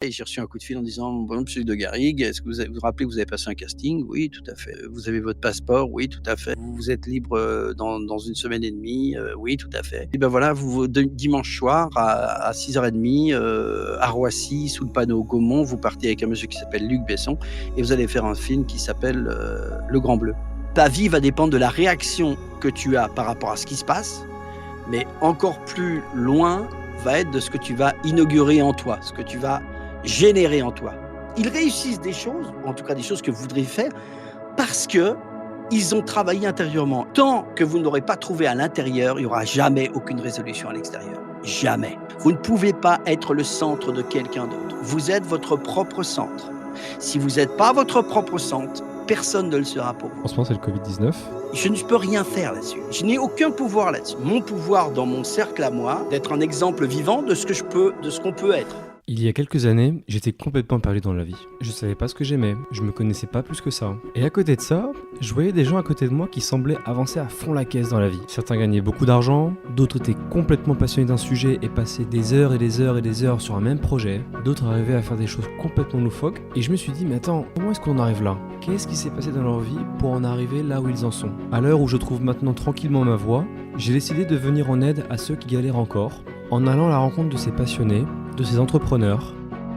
Et j'ai reçu un coup de fil en disant: «Bonjour monsieur de Garrigue, est-ce que vous vous rappelez que vous avez passé un casting?» «Oui, tout à fait». «Vous avez votre passeport?» «Oui, tout à fait». «Vous êtes libre, dans 1 semaine et demie?» «Oui, tout à fait». Et ben voilà, vous dimanche soir à 6h30, à Roissy, sous le panneau Gaumont, vous partez avec un monsieur qui s'appelle Luc Besson et vous allez faire un film qui s'appelle, Le Grand Bleu. Ta vie va dépendre de la réaction que tu as par rapport à ce qui se passe, mais encore plus loin va être de ce que tu vas inaugurer en toi, ce que tu vas générer en toi. Ils réussissent des choses, en tout cas des choses que vous voudriez faire, parce que ils ont travaillé intérieurement. Tant que vous n'aurez pas trouvé à l'intérieur, il n'y aura jamais aucune résolution à l'extérieur. Jamais. Vous ne pouvez pas être le centre de quelqu'un d'autre. Vous êtes votre propre centre. Si vous n'êtes pas votre propre centre, personne ne le sera pour vous. En ce moment, c'est le Covid-19. Je ne peux rien faire là-dessus. Je n'ai aucun pouvoir là-dessus. Mon pouvoir dans mon cercle à moi, d'être un exemple vivant de ce qu'on peut être. Il y a quelques années, j'étais complètement perdu dans la vie. Je savais pas ce que j'aimais, je me connaissais pas plus que ça. Et à côté de ça, je voyais des gens à côté de moi qui semblaient avancer à fond la caisse dans la vie. Certains gagnaient beaucoup d'argent, d'autres étaient complètement passionnés d'un sujet et passaient des heures et des heures et des heures sur un même projet, d'autres arrivaient à faire des choses complètement loufoques, et je me suis dit, mais attends, comment est-ce qu'on arrive là? Qu'est-ce qui s'est passé dans leur vie pour en arriver là où ils en sont? À l'heure où je trouve maintenant tranquillement ma voie, j'ai décidé de venir en aide à ceux qui galèrent encore, en allant à la rencontre de ces passionnés, de ces entrepreneurs,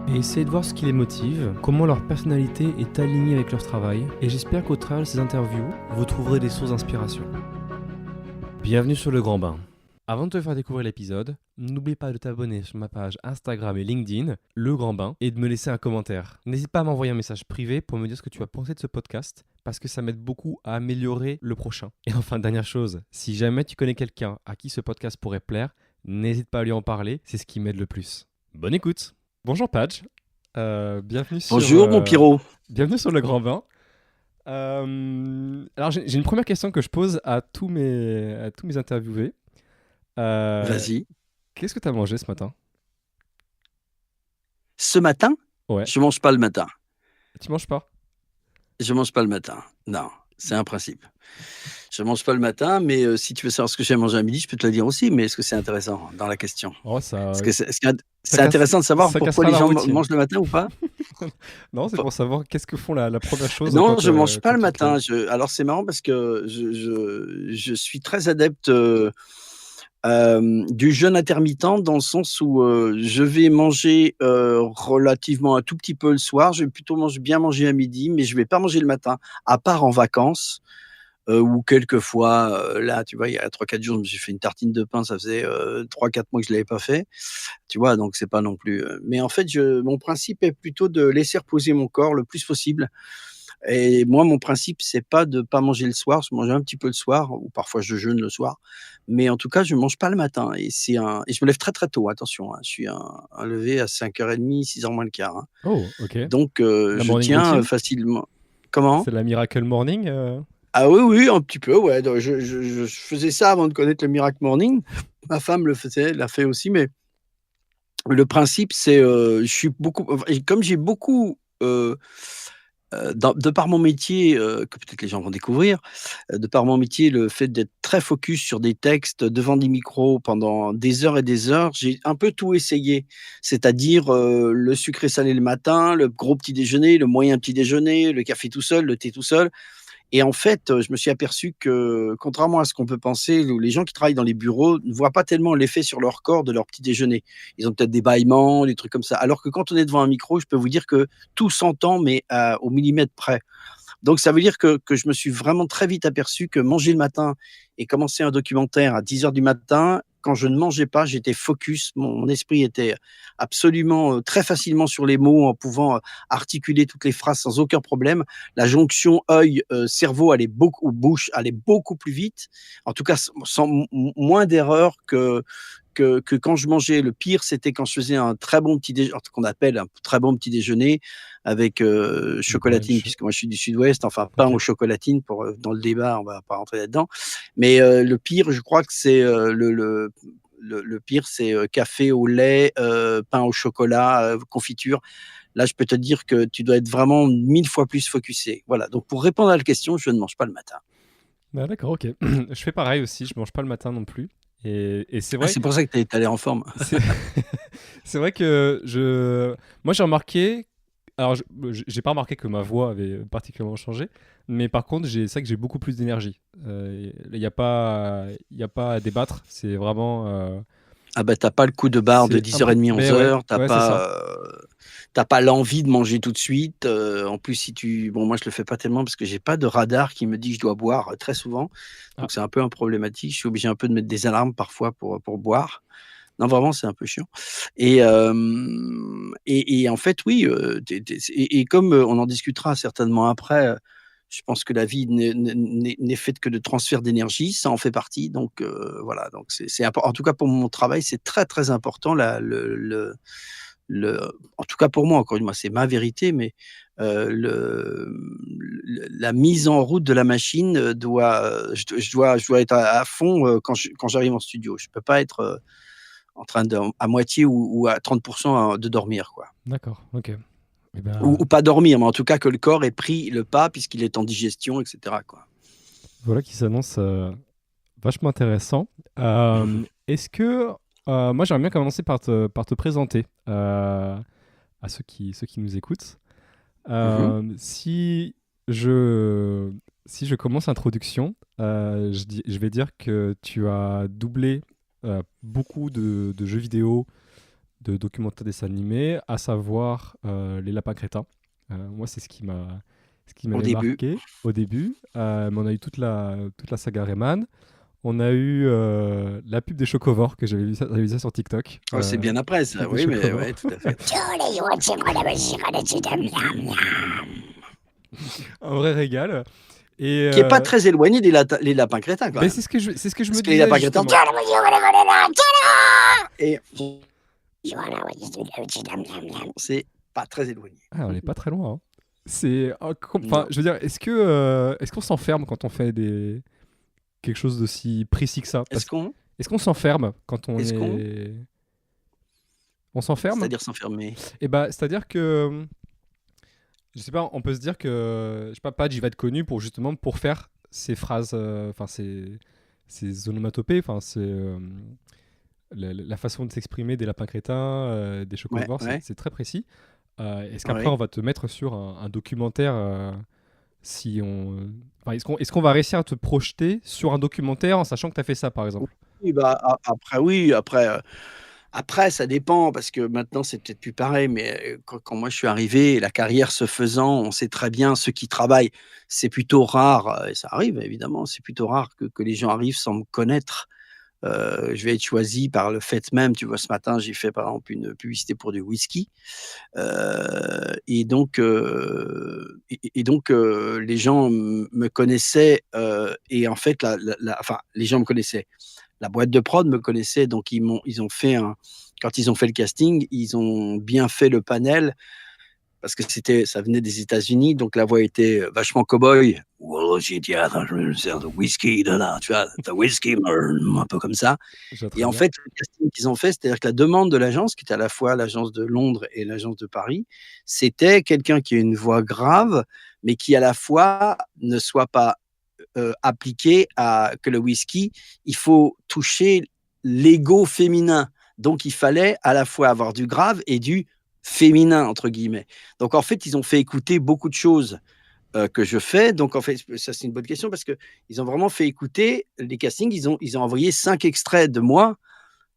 et essayer de voir ce qui les motive, comment leur personnalité est alignée avec leur travail, et j'espère qu'au travers de ces interviews, vous trouverez des sources d'inspiration. Bienvenue sur Le Grand Bain. Avant de te faire découvrir l'épisode, n'oublie pas de t'abonner sur ma page Instagram et LinkedIn, Le Grand Bain, et de me laisser un commentaire. N'hésite pas à m'envoyer un message privé pour me dire ce que tu as pensé de ce podcast, parce que ça m'aide beaucoup à améliorer le prochain. Et enfin, dernière chose, si jamais tu connais quelqu'un à qui ce podcast pourrait plaire, n'hésite pas à lui en parler, c'est ce qui m'aide le plus. Bonne écoute. Bonjour Padge, bienvenue sur... Bonjour mon Pierrot. Bienvenue sur Le Grand Bain. Alors j'ai une première question que je pose à tous mes interviewés. Vas-y. Qu'est-ce que tu as mangé ce matin? Ce matin? Ouais. Je mange pas le matin. Tu manges pas? Je mange pas le matin. Non, c'est un principe. Je mange pas le matin, mais si tu veux savoir ce que j'ai mangé à midi, je peux te le dire aussi, mais est-ce que c'est intéressant dans la question? Oh, ça... Est-ce que c'est intéressant de savoir pourquoi les gens mangent le matin ou pas? Non, c'est pour savoir qu'est-ce que font la première chose. Non, je mange pas le matin. Alors c'est marrant parce que je suis très adepte du jeûne intermittent dans le sens où je vais manger relativement un tout petit peu le soir. Je vais plutôt bien manger à midi, mais je vais pas manger le matin, à part en vacances. Ou quelquefois, là, tu vois, il y a 3-4 jours, je me suis fait une tartine de pain, ça faisait 3-4 mois que je l'avais pas fait. Tu vois? Donc c'est pas non plus, mais en fait, mon principe est plutôt de laisser reposer mon corps le plus possible et moi, mon principe, c'est pas de pas manger le soir. Je mange un petit peu le soir ou parfois je jeûne le soir, mais en tout cas, je mange pas le matin et je me lève très, très tôt, attention, hein. Je suis un lever à 5h30, 6h moins le quart, hein. Oh, OK. Donc La je morning tiens routine? facilement. Comment? C'est la Miracle Morning Ah oui, oui, un petit peu, ouais. Donc je faisais ça avant de connaître le Miracle Morning. Ma femme le faisait, l'a fait aussi, mais le principe, c'est, je suis beaucoup et comme j'ai beaucoup, de par mon métier, que peut-être les gens vont découvrir, de par mon métier, le fait d'être très focus sur des textes, devant des micros pendant des heures et des heures, j'ai un peu tout essayé. C'est-à-dire, le sucré salé le matin, le gros petit déjeuner, le moyen petit déjeuner, le café tout seul, le thé tout seul. Et en fait, je me suis aperçu que, contrairement à ce qu'on peut penser, les gens qui travaillent dans les bureaux ne voient pas tellement l'effet sur leur corps de leur petit déjeuner. Ils ont peut-être des bâillements, des trucs comme ça. Alors que quand on est devant un micro, je peux vous dire que tout s'entend, mais au millimètre près. Donc ça veut dire que je me suis vraiment très vite aperçu que manger le matin et commencer un documentaire à 10h du matin, quand je ne mangeais pas, j'étais focus, mon esprit était absolument, très facilement sur les mots en pouvant, articuler toutes les phrases sans aucun problème. La jonction œil, cerveau allait beaucoup ou bouche allait beaucoup plus vite. En tout cas, sans moins d'erreurs que quand je mangeais. Le pire, c'était quand je faisais un très bon petit déjeuner, ce qu'on appelle un très bon petit déjeuner avec chocolatine, brunch. puisque moi je suis du sud-ouest, enfin pain OK. aux chocolatines pour, dans le débat, on va pas rentrer là-dedans. Mais le pire, je crois que c'est le pire, c'est café au lait, pain au chocolat, confiture. Là, je peux te dire que tu dois être vraiment 1000 fois plus focusé. Voilà, donc pour répondre à la question, je ne mange pas le matin. Ah, d'accord, OK. Je fais pareil aussi, je mange pas le matin non plus. Et c'est Ah, vrai, c'est pour ça que tu allé en forme. c'est c'est vrai que moi j'ai remarqué, alors j'ai pas remarqué que ma voix avait particulièrement changé, mais par contre c'est vrai que j'ai beaucoup plus d'énergie. Il y a pas à débattre, c'est vraiment, Ah bah, tu pas le coup de barre de c'est 10:30, mais ouais, 11:00, ouais c'est ça. tu pas l'envie de manger tout de suite, en plus si tu bon moi je le fais pas tellement parce que j'ai pas de radar qui me dit que je dois boire, très souvent, Ah, donc c'est un peu un problématique. Je suis obligé un peu de mettre des alarmes parfois pour boire. Non, vraiment, c'est un peu chiant et en fait, oui, tu es et comme, on en discutera certainement après, je pense que la vie n'est faite que de transfert d'énergie, ça en fait partie donc voilà, donc c'est impor en tout cas pour mon travail, c'est très, très important la le en tout cas pour moi, encore une fois, c'est ma vérité, mais la mise en route de la machine, je dois être à fond, quand j'arrive en studio. Je peux pas être, en train de à moitié ou à 30 de dormir, quoi. d'accord, OK. Et Ou ben, pas dormir, mais en tout cas que le corps ait pris le pas puisqu'il est en digestion et cetera, quoi. voilà qui s'annonce, vachement intéressant. Est-ce que, moi j'aimerais bien commencer par te présenter, à ceux qui nous écoutent. Mmh mh. Si je si je commence l'introduction, je vais dire que tu as doublé, beaucoup de jeux vidéo, de documentaires dessins animés, à savoir, Les Lapins Crétins. Moi, c'est ce qui Au m'avait début. marqué au début, mais on a eu toute la saga Rayman. On a eu, la pub des Chocovores que j'avais vu ça sur TikTok, Oh, c'est bien après ça, pub des oui, mais ouais, Chocovores. tout à fait. Un vrai régal et Qui est pas très éloigné des les lapins crétins quand beh, même. c'est ce que je Parce me que les disais lapins crétins justement. et c'est pas très éloigné. Ah, on n'est pas très loin, hein. C'est enfin, Non. je veux dire, est-ce qu'on s'enferme quand on fait quelque chose d'aussi précis que ça? Est-ce qu'on Est-ce qu'on s'enferme quand on est-ce qu'on est on s'enferme? c'est-à-dire s'enfermer? Et bah, c'est-à-dire que, je sais pas, on peut se dire que, je sais pas, Padge, il va être connu pour justement pour faire ces phrases, enfin ces onomatopées, enfin la façon de s'exprimer des lapins crétins, des Ouais, chocovores, ouais, c'est très précis. Est-ce qu'après ouais. on va te mettre sur un documentaire, si on, enfin, est-ce qu'on va réussir à te projeter sur un documentaire en sachant que tu as fait ça, par exemple? Oui, bah, a après oui, après ça dépend parce que maintenant c'est peut-être plus pareil, mais quand moi je suis arrivé, la carrière se faisant, on sait très bien ceux qui travaillent, c'est plutôt rare, et ça arrive évidemment, c'est plutôt rare que les gens arrivent sans me connaître. Je vais être choisi par le fait même, tu vois? Ce matin, j'ai fait par exemple une publicité pour du whisky, et donc les gens me connaissaient, et en fait la enfin les gens me connaissaient. La boîte de prod me connaissait, donc ils ont fait un quand ils ont fait le casting, ils ont bien fait le panel parce que ça venait des États-Unis, donc la voix était vachement cow-boy. Well, j'ai dit, attends, je vais faire de whisky, de là, tu vois, the whisky, un peu comme ça. Je vois Et très en bien. fait, le casting qu'ils ont fait, c'est-à-dire que la demande de l'agence, qui était à la fois l'agence de Londres et l'agence de Paris, c'était quelqu'un qui a une voix grave, mais qui à la fois ne soit pas appliqué à que le whisky, il faut toucher l'ego féminin. Donc, il fallait à la fois avoir du grave et du féminin, entre guillemets. Donc, en fait, ils ont fait écouter beaucoup de choses que je fais. Donc, en fait, ça, c'est une bonne question parce qu'ils ont vraiment fait écouter les castings. Ils ont envoyé 5 extraits de moi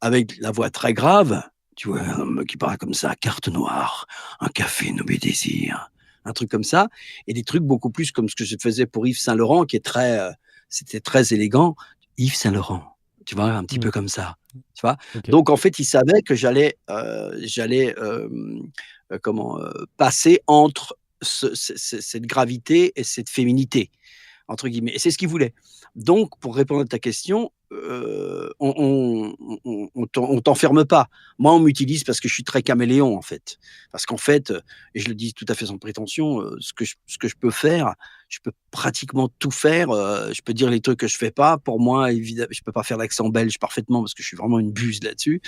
avec la voix très grave. Tu vois, un homme qui parle comme ça, carte noire, un café nommé désir, un truc comme ça, et des trucs beaucoup plus comme ce que je faisais pour Yves Saint Laurent, qui est c'était très élégant. Yves Saint Laurent, tu vois, un petit Mmh. peu comme ça, tu vois. OK. Donc en fait, ils savaient que j'allais comment passer entre cette gravité et cette féminité entre guillemets. Et c'est ce qu'ils voulaient. Donc, pour répondre à ta question, on t'enferme pas. Moi, on m'utilise parce que je suis très caméléon, en fait. Parce qu'en fait, et je le dis tout à fait sans prétention, ce que je peux faire, je peux pratiquement tout faire. Je peux dire les trucs que je fais pas. Pour moi, évidemment, je peux pas faire l'accent belge parfaitement parce que je suis vraiment une buse là-dessus.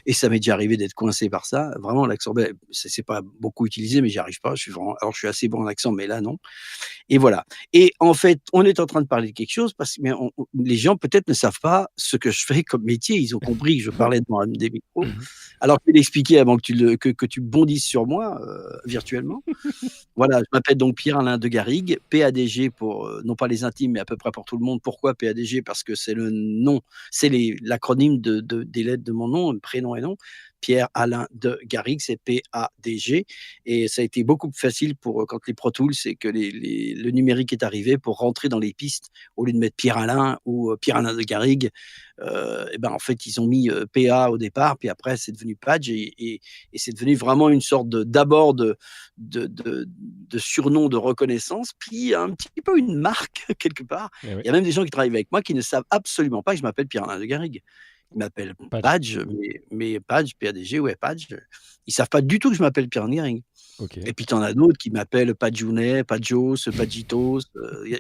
Et ça m'est déjà arrivé d'être coincé par ça. Vraiment, l'accent belge, c'est pas beaucoup utilisé, mais j'y arrive pas. Alors, je suis assez bon en accent, mais là, non. Et voilà. Et en fait, on est en train de parler de quelque chose parce que mais les gens peut-être ne savent pas ce que je fais comme métier. Ils ont compris que je parlais devant des micros. Alors je vais l'expliquer avant que tu bondisses sur moi virtuellement. Voilà, je m'appelle donc Pierre-Alain de Garrigue, PADG pour non pas les intimes, mais à peu près pour tout le monde. Pourquoi PADG? Parce que c'est le nom, c'est l'acronyme des lettres de mon nom, prénom et nom. Pierre-Alain de Garrigue, c'est PADG. Et ça a été beaucoup plus facile pour quand les Pro Tools et que le numérique est arrivé pour rentrer dans les pistes au lieu de mettre Pierre-Alain ou Pierre-Alain de Garrigue. Et ben en fait, ils ont mis PA au départ, puis après, c'est devenu Padge et c'est devenu vraiment une sorte d'abord de surnom de reconnaissance, puis un petit peu une marque quelque part. Eh oui, Il y a même des gens qui travaillent avec moi qui ne savent absolument pas que je m'appelle Pierre-Alain de Garrigue. Ils m'appellent Padge. Padge, mais Padge, PADG, ouais, Padge. Ils savent pas du tout que je m'appelle Pierre-Alain de Garrigue. Ok. Et puis tu en as d'autres qui m'appellent Padjounet, Padjos, Padjitos,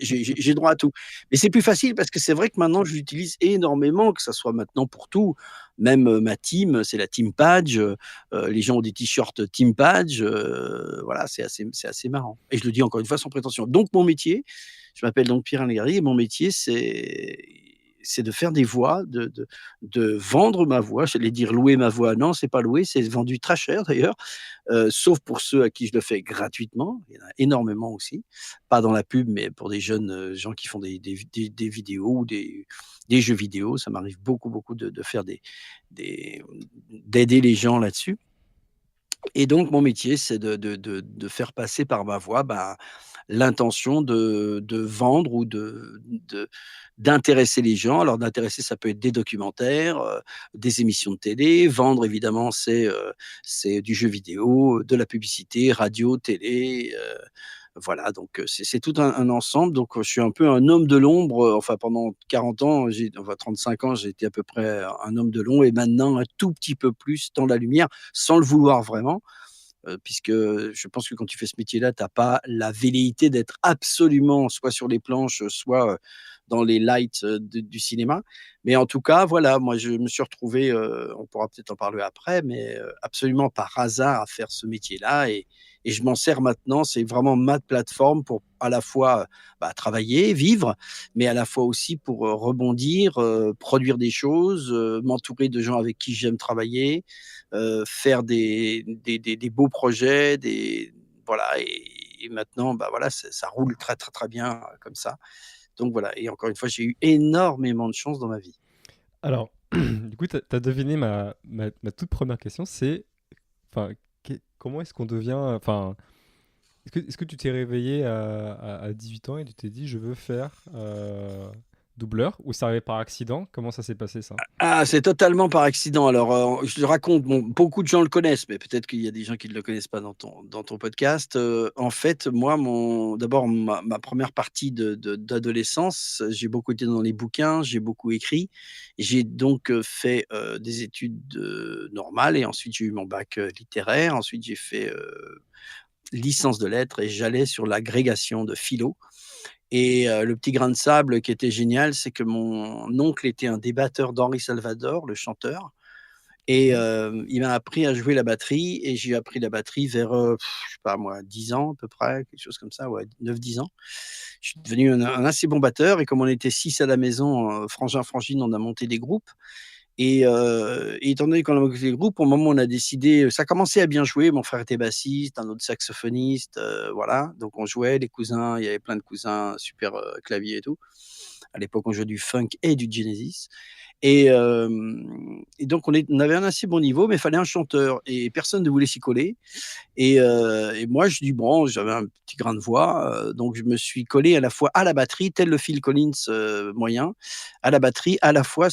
j'ai droit à tout. Mais c'est plus facile parce que c'est vrai que maintenant je l'utilise énormément, que ça soit maintenant pour tout. Même ma team, c'est la team Padge. Les gens ont des t-shirts team Padge. Voilà, c'est assez marrant. Et je le dis encore une fois sans prétention. Donc mon métier, je m'appelle donc Pierre Allegri et mon métier c'est de faire des voix, de vendre ma voix. J'allais dire louer ma voix. Non, c'est pas louer, c'est vendu très cher d'ailleurs. Sauf pour ceux à qui je le fais gratuitement. Il y en a énormément aussi. Pas dans la pub, mais pour des jeunes gens qui font des vidéos ou des jeux vidéo. Ça m'arrive beaucoup de faire d'aider les gens là-dessus. Et donc, mon métier, c'est de faire passer par ma voix l'intention de vendre ou d'intéresser les gens. Alors, d'intéresser, ça peut être des documentaires, des émissions de télé. Vendre, évidemment, c'est du jeu vidéo, de la publicité, radio, télé. Voilà, donc c'est tout un ensemble. Donc, je suis un peu un homme de l'ombre. Enfin, pendant 40 ans, enfin 35 ans, j'ai été à peu près un homme de l'ombre et maintenant un tout petit peu plus dans la lumière, sans le vouloir vraiment, puisque je pense que quand tu fais ce métier-là, tu as pas la velléité d'être absolument soit sur les planches, soit dans les lights du cinéma. Mais en tout cas, voilà, moi, je me suis retrouvé, on pourra peut-être en parler après, mais absolument par hasard à faire ce métier-là et je m'en sers maintenant. C'est vraiment ma plateforme pour à la fois travailler, vivre, mais à la fois aussi pour rebondir, produire des choses, m'entourer de gens avec qui j'aime travailler, faire des beaux projets, voilà, et maintenant, voilà, ça roule très, très, très bien comme ça. Donc voilà, et encore une fois, j'ai eu énormément de chance dans ma vie. Alors, du coup, tu as deviné ma toute première question, c'est, enfin, comment est-ce qu'on devient, enfin, est-ce que tu t'es réveillé à 18 ans et tu t'es dit, je veux faire doubleur, ou ça arrivait par accident? Comment ça s'est passé ça? Ah, c'est totalement par accident. Alors, je le raconte, bon, beaucoup de gens le connaissent, mais peut-être qu'il y a des gens qui ne le connaissent pas dans ton podcast. En fait, moi, d'abord, ma première partie d'adolescence, j'ai beaucoup été dans les bouquins, j'ai beaucoup écrit. J'ai donc fait des études normales et ensuite j'ai eu mon bac littéraire. Ensuite, j'ai fait licence de lettres et j'allais sur l'agrégation de philo. Et le petit grain de sable qui était génial, c'est que mon oncle était un des batteurs d'Henri Salvador, le chanteur. Et Ok. il m'a appris à jouer la batterie et j'ai appris la batterie vers, je sais pas moi, 10 ans à peu près, quelque chose comme ça, ouais, 9-10 ans. Je suis devenu un assez bon batteur et comme on était 6 à la maison, frangin, frangine, on a monté des groupes. Et étant donné qu'on a monté des groupes, au moment où on a décidé, ça commençait à bien jouer. Mon frère était bassiste, un autre saxophoniste, voilà. Donc on jouait, les cousins, il y avait plein de cousins, super clavier et tout. À l'époque, on jouait du funk et du Genesis. Et donc on avait un assez bon niveau, mais il fallait un chanteur et personne ne voulait s'y coller. Et moi, je dis bon, j'avais un petit grain de voix, donc je me suis collé à la fois à la batterie, tel le Phil Collins moyen, à la batterie, à la fois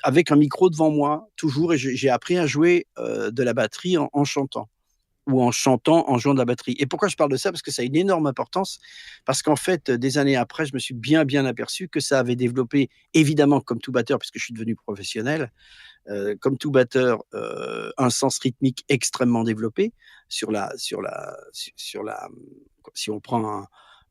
avec un micro devant moi, toujours. Et j'ai appris à jouer de la batterie en chantant ou en chantant, en jouant de la batterie. Et pourquoi je parle de ça? Parce que ça a une énorme importance, parce qu'en fait, des années après, je me suis bien aperçu que ça avait développé, évidemment, comme tout batteur, puisque je suis devenu professionnel, comme tout batteur, un sens rythmique extrêmement développé sur la, si on prend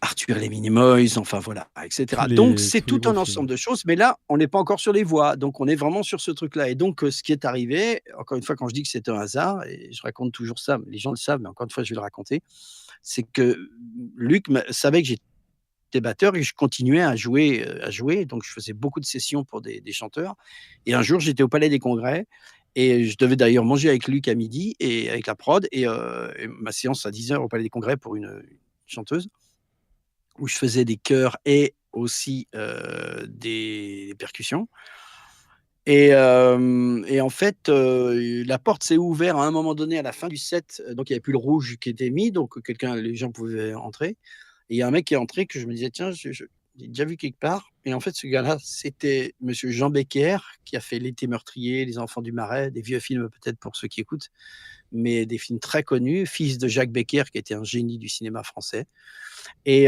Arthur et les Minimoys, enfin voilà, et Tous cetera. Donc les c'est tous les tout gros un films. ensemble de choses, mais là, on n'est pas encore sur les voix, donc on est vraiment sur ce truc-là et donc ce qui est arrivé, encore une fois, quand je dis que c'est un hasard et je raconte toujours ça, mais les gens le savent, mais encore une fois, je vais le raconter, c'est que Luc savait que j'étais batteur et je continuais à jouer, donc je faisais beaucoup de sessions pour des chanteurs et un jour, j'étais au Palais des Congrès et je devais d'ailleurs manger avec Luc à midi et avec la prod et ma séance à 10 heures au Palais des Congrès pour une chanteuse où je faisais des chœurs et aussi des percussions. Et en fait, la porte s'est ouverte à un moment donné à la fin du set, donc il n'y avait plus le rouge qui était mis, donc les gens pouvaient entrer. Et il y a un mec qui est entré que je me disais, tiens, j'ai déjà vu quelque part. Et en fait, ce gars-là, c'était Monsieur Jean Becker, qui a fait L'été meurtrier, Les enfants du Marais, des vieux films peut-être pour ceux qui écoutent, mais des films très connus, fils de Jacques Becker, qui était un génie du cinéma français. Et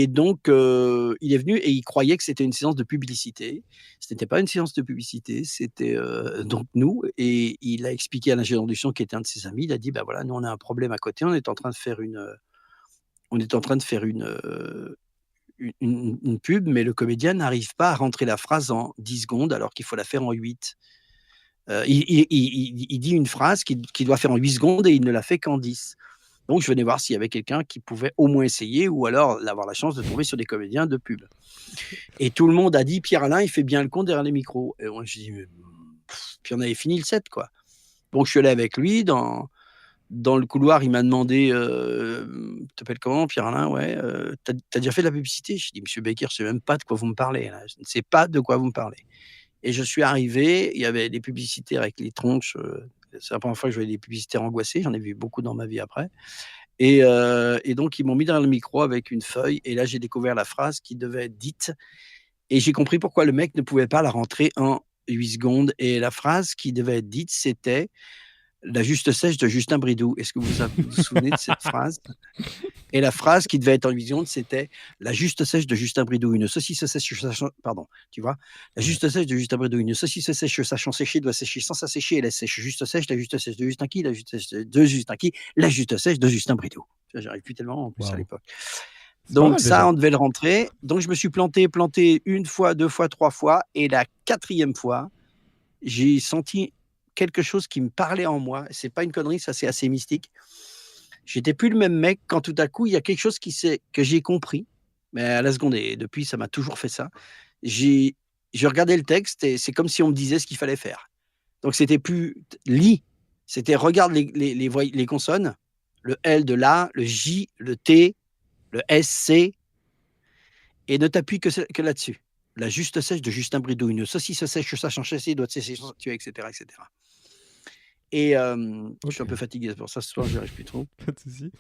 donc, il est venu et il croyait que c'était une séance de publicité. Ce n'était pas une séance de publicité, c'était donc nous. Et il a expliqué à l'ingénieur du son qui était un de ses amis. Il a dit, bah voilà, nous on a un problème à côté. On est en train de faire une pub, mais le comédien n'arrive pas à rentrer la phrase en 10 secondes alors qu'il faut la faire en 8. Il dit une phrase qu'il doit faire en 8 secondes et il ne la fait qu'en 10. Donc, je venais voir s'il y avait quelqu'un qui pouvait au moins essayer ou alors avoir la chance de tomber sur des comédiens de pub. Et tout le monde a dit Pierre-Alain, il fait bien le con derrière les micros. Et moi, je dis, puis on avait fini le set, quoi. Donc, je suis allé avec lui dans le couloir. Il m'a demandé t'appelles comment, Pierre-Alain? Ouais, t'as déjà fait de la publicité? Je dis, Monsieur Becker, je ne sais même pas de quoi vous me parlez. Là. Je ne sais pas de quoi vous me parlez. Et je suis arrivé, il y avait des publicitaires avec les tronches. C'est la première fois que je voyais des publicitaires angoissés. J'en ai vu beaucoup dans ma vie après. Et donc, ils m'ont mis derrière le micro avec une feuille. Et là, j'ai découvert la phrase qui devait être dite. Et j'ai compris pourquoi le mec ne pouvait pas la rentrer en 8 secondes. Et la phrase qui devait être dite, c'était la juste sèche de Justin Bridou. Est-ce que vous souvenez de cette phrase? Et la phrase qui devait être en 8 secondes, c'était la juste sèche de Justin Bridou. Une saucisse sèche sachant... Pardon, tu vois? La Ouais. juste sèche de Justin Bridou. Une saucisse sèche sachant sécher doit sécher sans s'assécher. Elle sèche juste sèche, la juste sèche de Justin qui? La juste sèche de Justin qui? La juste sèche de Justin Bridou. J'arrive plus tellement en plus à Waouh. l'époque. C'est pas Donc mal ça, déjà. on devait le rentrer. Donc je me suis planté une fois, deux fois, trois fois. Et la quatrième fois, j'ai senti quelque chose qui me parlait en moi. C'est pas une connerie, ça c'est assez mystique. J'étais plus le même mec quand tout à coup, il y a quelque chose que j'ai compris, mais à la seconde et depuis ça m'a toujours fait ça. J'ai je regardais le texte et c'est comme si on me disait ce qu'il fallait faire. Donc c'était plus lis, c'était regarde les consonnes, le L de la, le J, le T, le S, C et ne t'appuie que là-dessus. La juste sèche de Justin Bridou, une saucisse sèche sachant chasser doit sécher sans tuer, et cetera, et cetera. Et je suis un OK. peu fatigué, c'est pour ça ce soir j'y arrive plus trop. Pas de souci.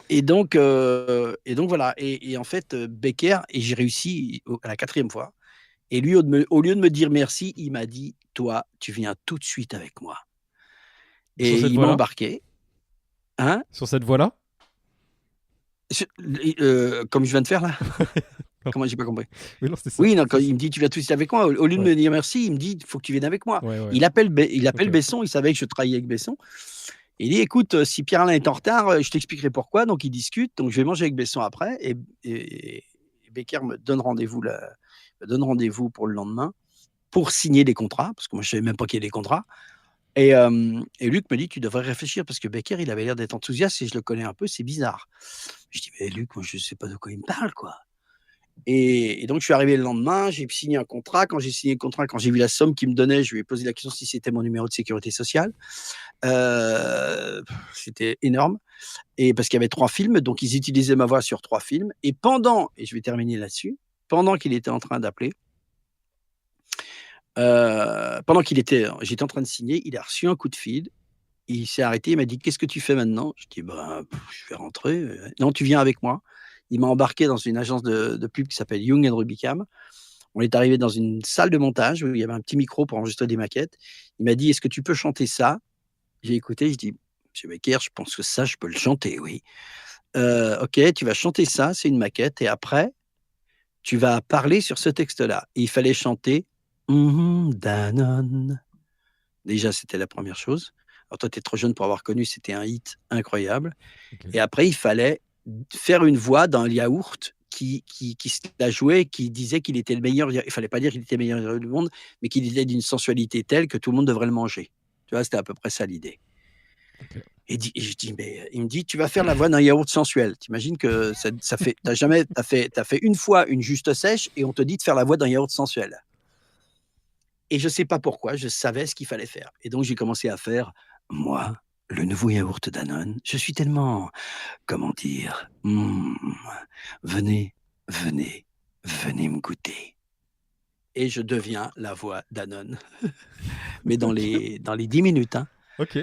Et donc voilà. Et en fait, Becker, et j'ai réussi à la quatrième fois. Et lui, au lieu de me dire merci, il m'a dit, toi, tu viens tout de suite avec moi. Sur Et cette il m'a voie-là? embarqué. Hein? Sur cette voie-là? Comme je viens de faire là. Non. Comment j'ai pas compris? Oui, non, c'était ça. Oui, non, quand C'est il ça. me dit, tu viens tout de suite avec moi, au lieu de Ouais. me dire merci, il me dit, il faut que tu viennes avec moi. Ouais, ouais. Il appelle OK. Besson, il savait que je travaillais avec Besson. Et il dit, écoute, si Pierre-Alain est en retard, je t'expliquerai pourquoi. Donc il discute. Donc je vais manger avec Besson après. Et Becker me donne rendez-vous pour le lendemain pour signer les contrats, parce que moi je savais même pas qu'il y avait des contrats. Et Luc me dit, tu devrais réfléchir, parce que Becker, il avait l'air d'être enthousiaste et je le connais un peu, c'est bizarre. Je dis, mais Luc, moi je sais pas de quoi il me parle, quoi. Et donc je suis arrivé le lendemain, j'ai signé un contrat. Quand j'ai signé le contrat, quand j'ai vu la somme qu'il me donnait, je lui ai posé la question si c'était mon numéro de sécurité sociale. C'était énorme. Et parce qu'il y avait 3 films, donc ils utilisaient ma voix sur 3 films. Et je vais terminer là-dessus, pendant qu'il était en train d'appeler, j'étais en train de signer, il a reçu un coup de fil, il s'est arrêté, il m'a dit: «Qu'est-ce que tu fais maintenant?» Je dis: «Ben, je vais rentrer, non, tu viens avec moi». Il m'a embarqué dans une agence de pub qui s'appelle Young& Rubicam. On est arrivé dans une salle de montage où il y avait un petit micro pour enregistrer des maquettes. Il m'a dit: «Est-ce que tu peux chanter ça?» J'ai écouté, je dis: «Monsieur Becker, je pense que ça, je peux le chanter, oui». OK, tu vas chanter ça, c'est une maquette et après, tu vas parler sur ce texte-là. Et il fallait chanter Danone. Déjà, c'était la première chose. Alors toi, tu es trop jeune pour avoir connu, c'était un hit incroyable. OK. Et après, il fallait faire une voix d'un yaourt qui se la jouait, qui disait qu'il était le meilleur. Il fallait pas dire qu'il était le meilleur yaourt du monde, mais qu'il était d'une sensualité telle que tout le monde devrait le manger. Tu vois, c'était à peu près ça l'idée. Ok. Et je dis, mais il me dit, tu vas faire la voix d'un yaourt sensuel. T'imagines que ça fait, t'as fait une fois une juste sèche et on te dit de faire la voix d'un yaourt sensuel. Et je sais pas pourquoi, je savais ce qu'il fallait faire. Et donc j'ai commencé à faire, moi, le nouveau yaourt Danone. Je suis tellement, comment dire, venez, venez, venez me goûter. Et je deviens la voix Danone. Mais dans les 10 minutes, hein. Ok.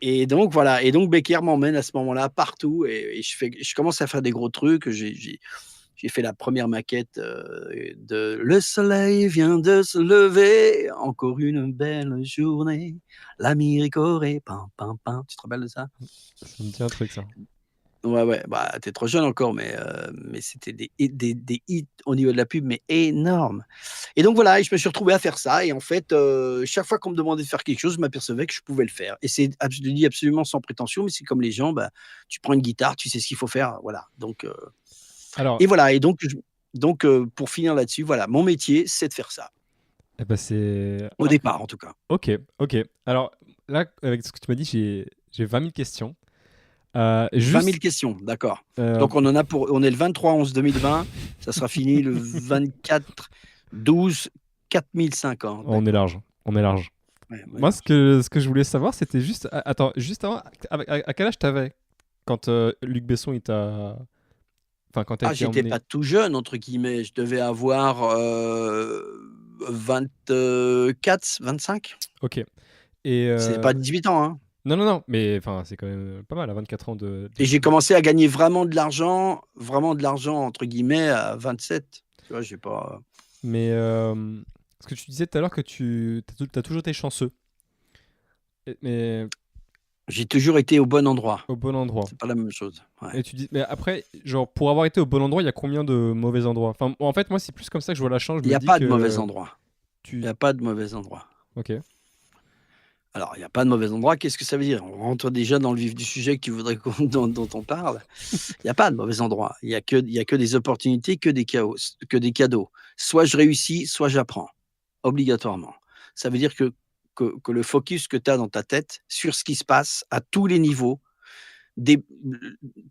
Et donc voilà, et donc Becker m'emmène à ce moment-là partout et je commence à faire des gros trucs. J'ai fait la première maquette de Le soleil vient de se lever, encore une belle journée, l'Amérique aurait pam pam pam. Tu te rappelles de ça? Ça me dit un truc, ça. Ouais, bah t'es trop jeune encore, mais c'était des hits au niveau de la pub, mais énormes. Et donc voilà, et je me suis retrouvé à faire ça. Et en fait, chaque fois qu'on me demandait de faire quelque chose, je m'apercevais que je pouvais le faire. Et je le dis absolument sans prétention, mais c'est comme les gens, bah, tu prends une guitare, tu sais ce qu'il faut faire, voilà. Donc, Alors, et voilà. Et donc, pour finir là-dessus, voilà, mon métier, c'est de faire ça. eh ben, c'est Au départ, en tout cas. ok, ok. Alors là, avec ce que tu m'as dit, j'ai 20 000 questions. 20 000 Juste, questions, d'accord. euh, Donc, on est le 23/11/2020, ça sera fini le 24/12 4050. on est D'accord. large, on est large. Ouais, on est Moi, large. ce que je voulais savoir, c'était juste, attends, juste avant, à quel âge t'avais quand Luc Besson il t'a, enfin quand t'as Ah, été j'étais emmené. pas tout jeune, entre guillemets. Je devais avoir 24, 25. Ok. Et C'est pas 18 ans, hein. non, non, non, mais enfin, c'est quand même pas mal à 24 ans Et j'ai commencé à gagner vraiment de l'argent, entre guillemets, à 27. Tu vois, j'ai pas. Mais ce que tu disais tout à l'heure que t'as toujours été chanceux, mais J'ai toujours été au bon endroit. au bon endroit. C'est pas la même chose. Ouais. Et tu dis, mais après, genre, pour avoir été au bon endroit, il y a combien de mauvais endroits? Enfin, en fait, moi, c'est plus comme ça que je vois la chance. Je Il n'y me a dis pas de mauvais que endroit. Il tu. n'y a pas de mauvais endroit. Ok. Alors, il n'y a pas de mauvais endroit. Qu'est-ce que ça veut dire? On rentre déjà dans le vif du sujet que tu voudrais dont on parle. Il n'y a pas de mauvais endroit. Il y a que des opportunités, que des chaos, que des cadeaux. Soit je réussis, soit j'apprends. Obligatoirement. Ça veut dire que le focus que tu as dans ta tête sur ce qui se passe à tous les niveaux, des,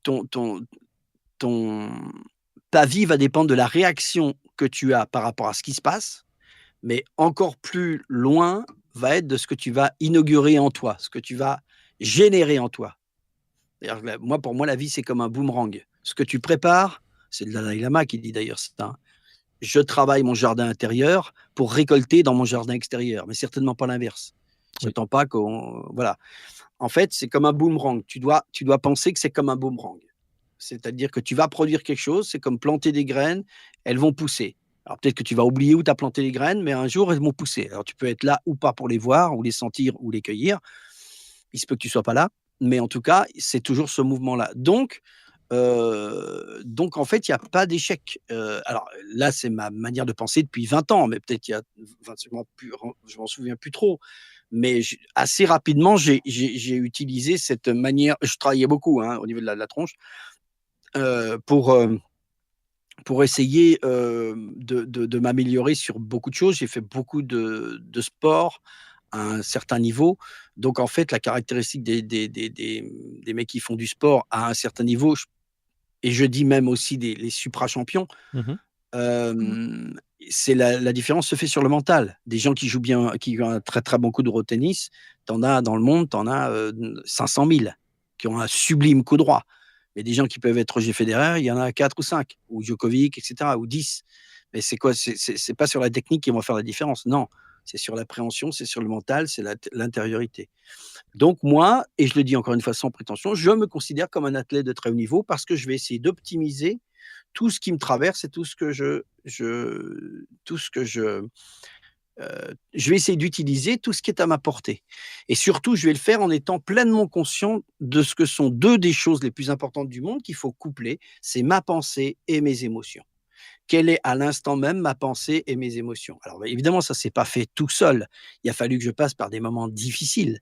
ton, ton, ton, ta vie va dépendre de la réaction que tu as par rapport à ce qui se passe, mais encore plus loin va être de ce que tu vas inaugurer en toi, ce que tu vas générer en toi. Moi, pour moi, la vie, c'est comme un boomerang. Ce que tu prépares, c'est le Dalai Lama qui dit d'ailleurs ça, hein. Je travaille mon jardin intérieur pour récolter dans mon jardin extérieur, mais certainement pas l'inverse. Oui. J'attends pas qu'on. Voilà. En fait, c'est comme un boomerang. Tu dois penser que c'est comme un boomerang. C'est-à-dire que tu vas produire quelque chose, c'est comme planter des graines, elles vont pousser. Alors peut-être que tu vas oublier où tu as planté les graines, mais un jour, elles vont pousser. Alors tu peux être là ou pas pour les voir, ou les sentir, ou les cueillir. Il se peut que tu sois pas là, mais en tout cas, c'est toujours ce mouvement-là. Donc en fait, il n'y a pas d'échec. Alors là, c'est ma manière de penser depuis 20 ans, mais peut-être qu'il y a 20, je m'en souviens plus trop. Mais assez rapidement, j'ai utilisé cette manière. Je travaillais beaucoup, hein, au niveau de la tronche, euh, pour, euh, pour essayer de m'améliorer sur beaucoup de choses. J'ai fait beaucoup de sport à un certain niveau. Donc, en fait, la caractéristique des mecs qui font du sport à un certain niveau, et je dis même aussi les supra-champions, Mhm. euh, c'est la différence se fait sur le mental. Des gens qui jouent bien, qui ont un très très bon coup de tennis, t'en as dans le monde, t'en as 500 000 qui ont un sublime coup droit. Mais des gens qui peuvent être Roger Federer, il y en a 4 ou 5, ou Djokovic, etc., ou 10. Mais c'est quoi? C'est pas sur la technique qui vont faire la différence. Non, c'est sur l'appréhension, c'est sur le mental, c'est l'intériorité. Donc moi, et je le dis encore une fois sans prétention, je me considère comme un athlète de très haut niveau parce que je vais essayer d'optimiser tout ce qui me traverse et tout ce que je vais essayer d'utiliser tout ce qui est à ma portée. Et surtout, je vais le faire en étant pleinement conscient de ce que sont deux des choses les plus importantes du monde qu'il faut coupler, c'est ma pensée et mes émotions. Quelle est à l'instant même ma pensée et mes émotions? Alors évidemment, ça ne s'est pas fait tout seul. Il a fallu que je passe par des moments difficiles.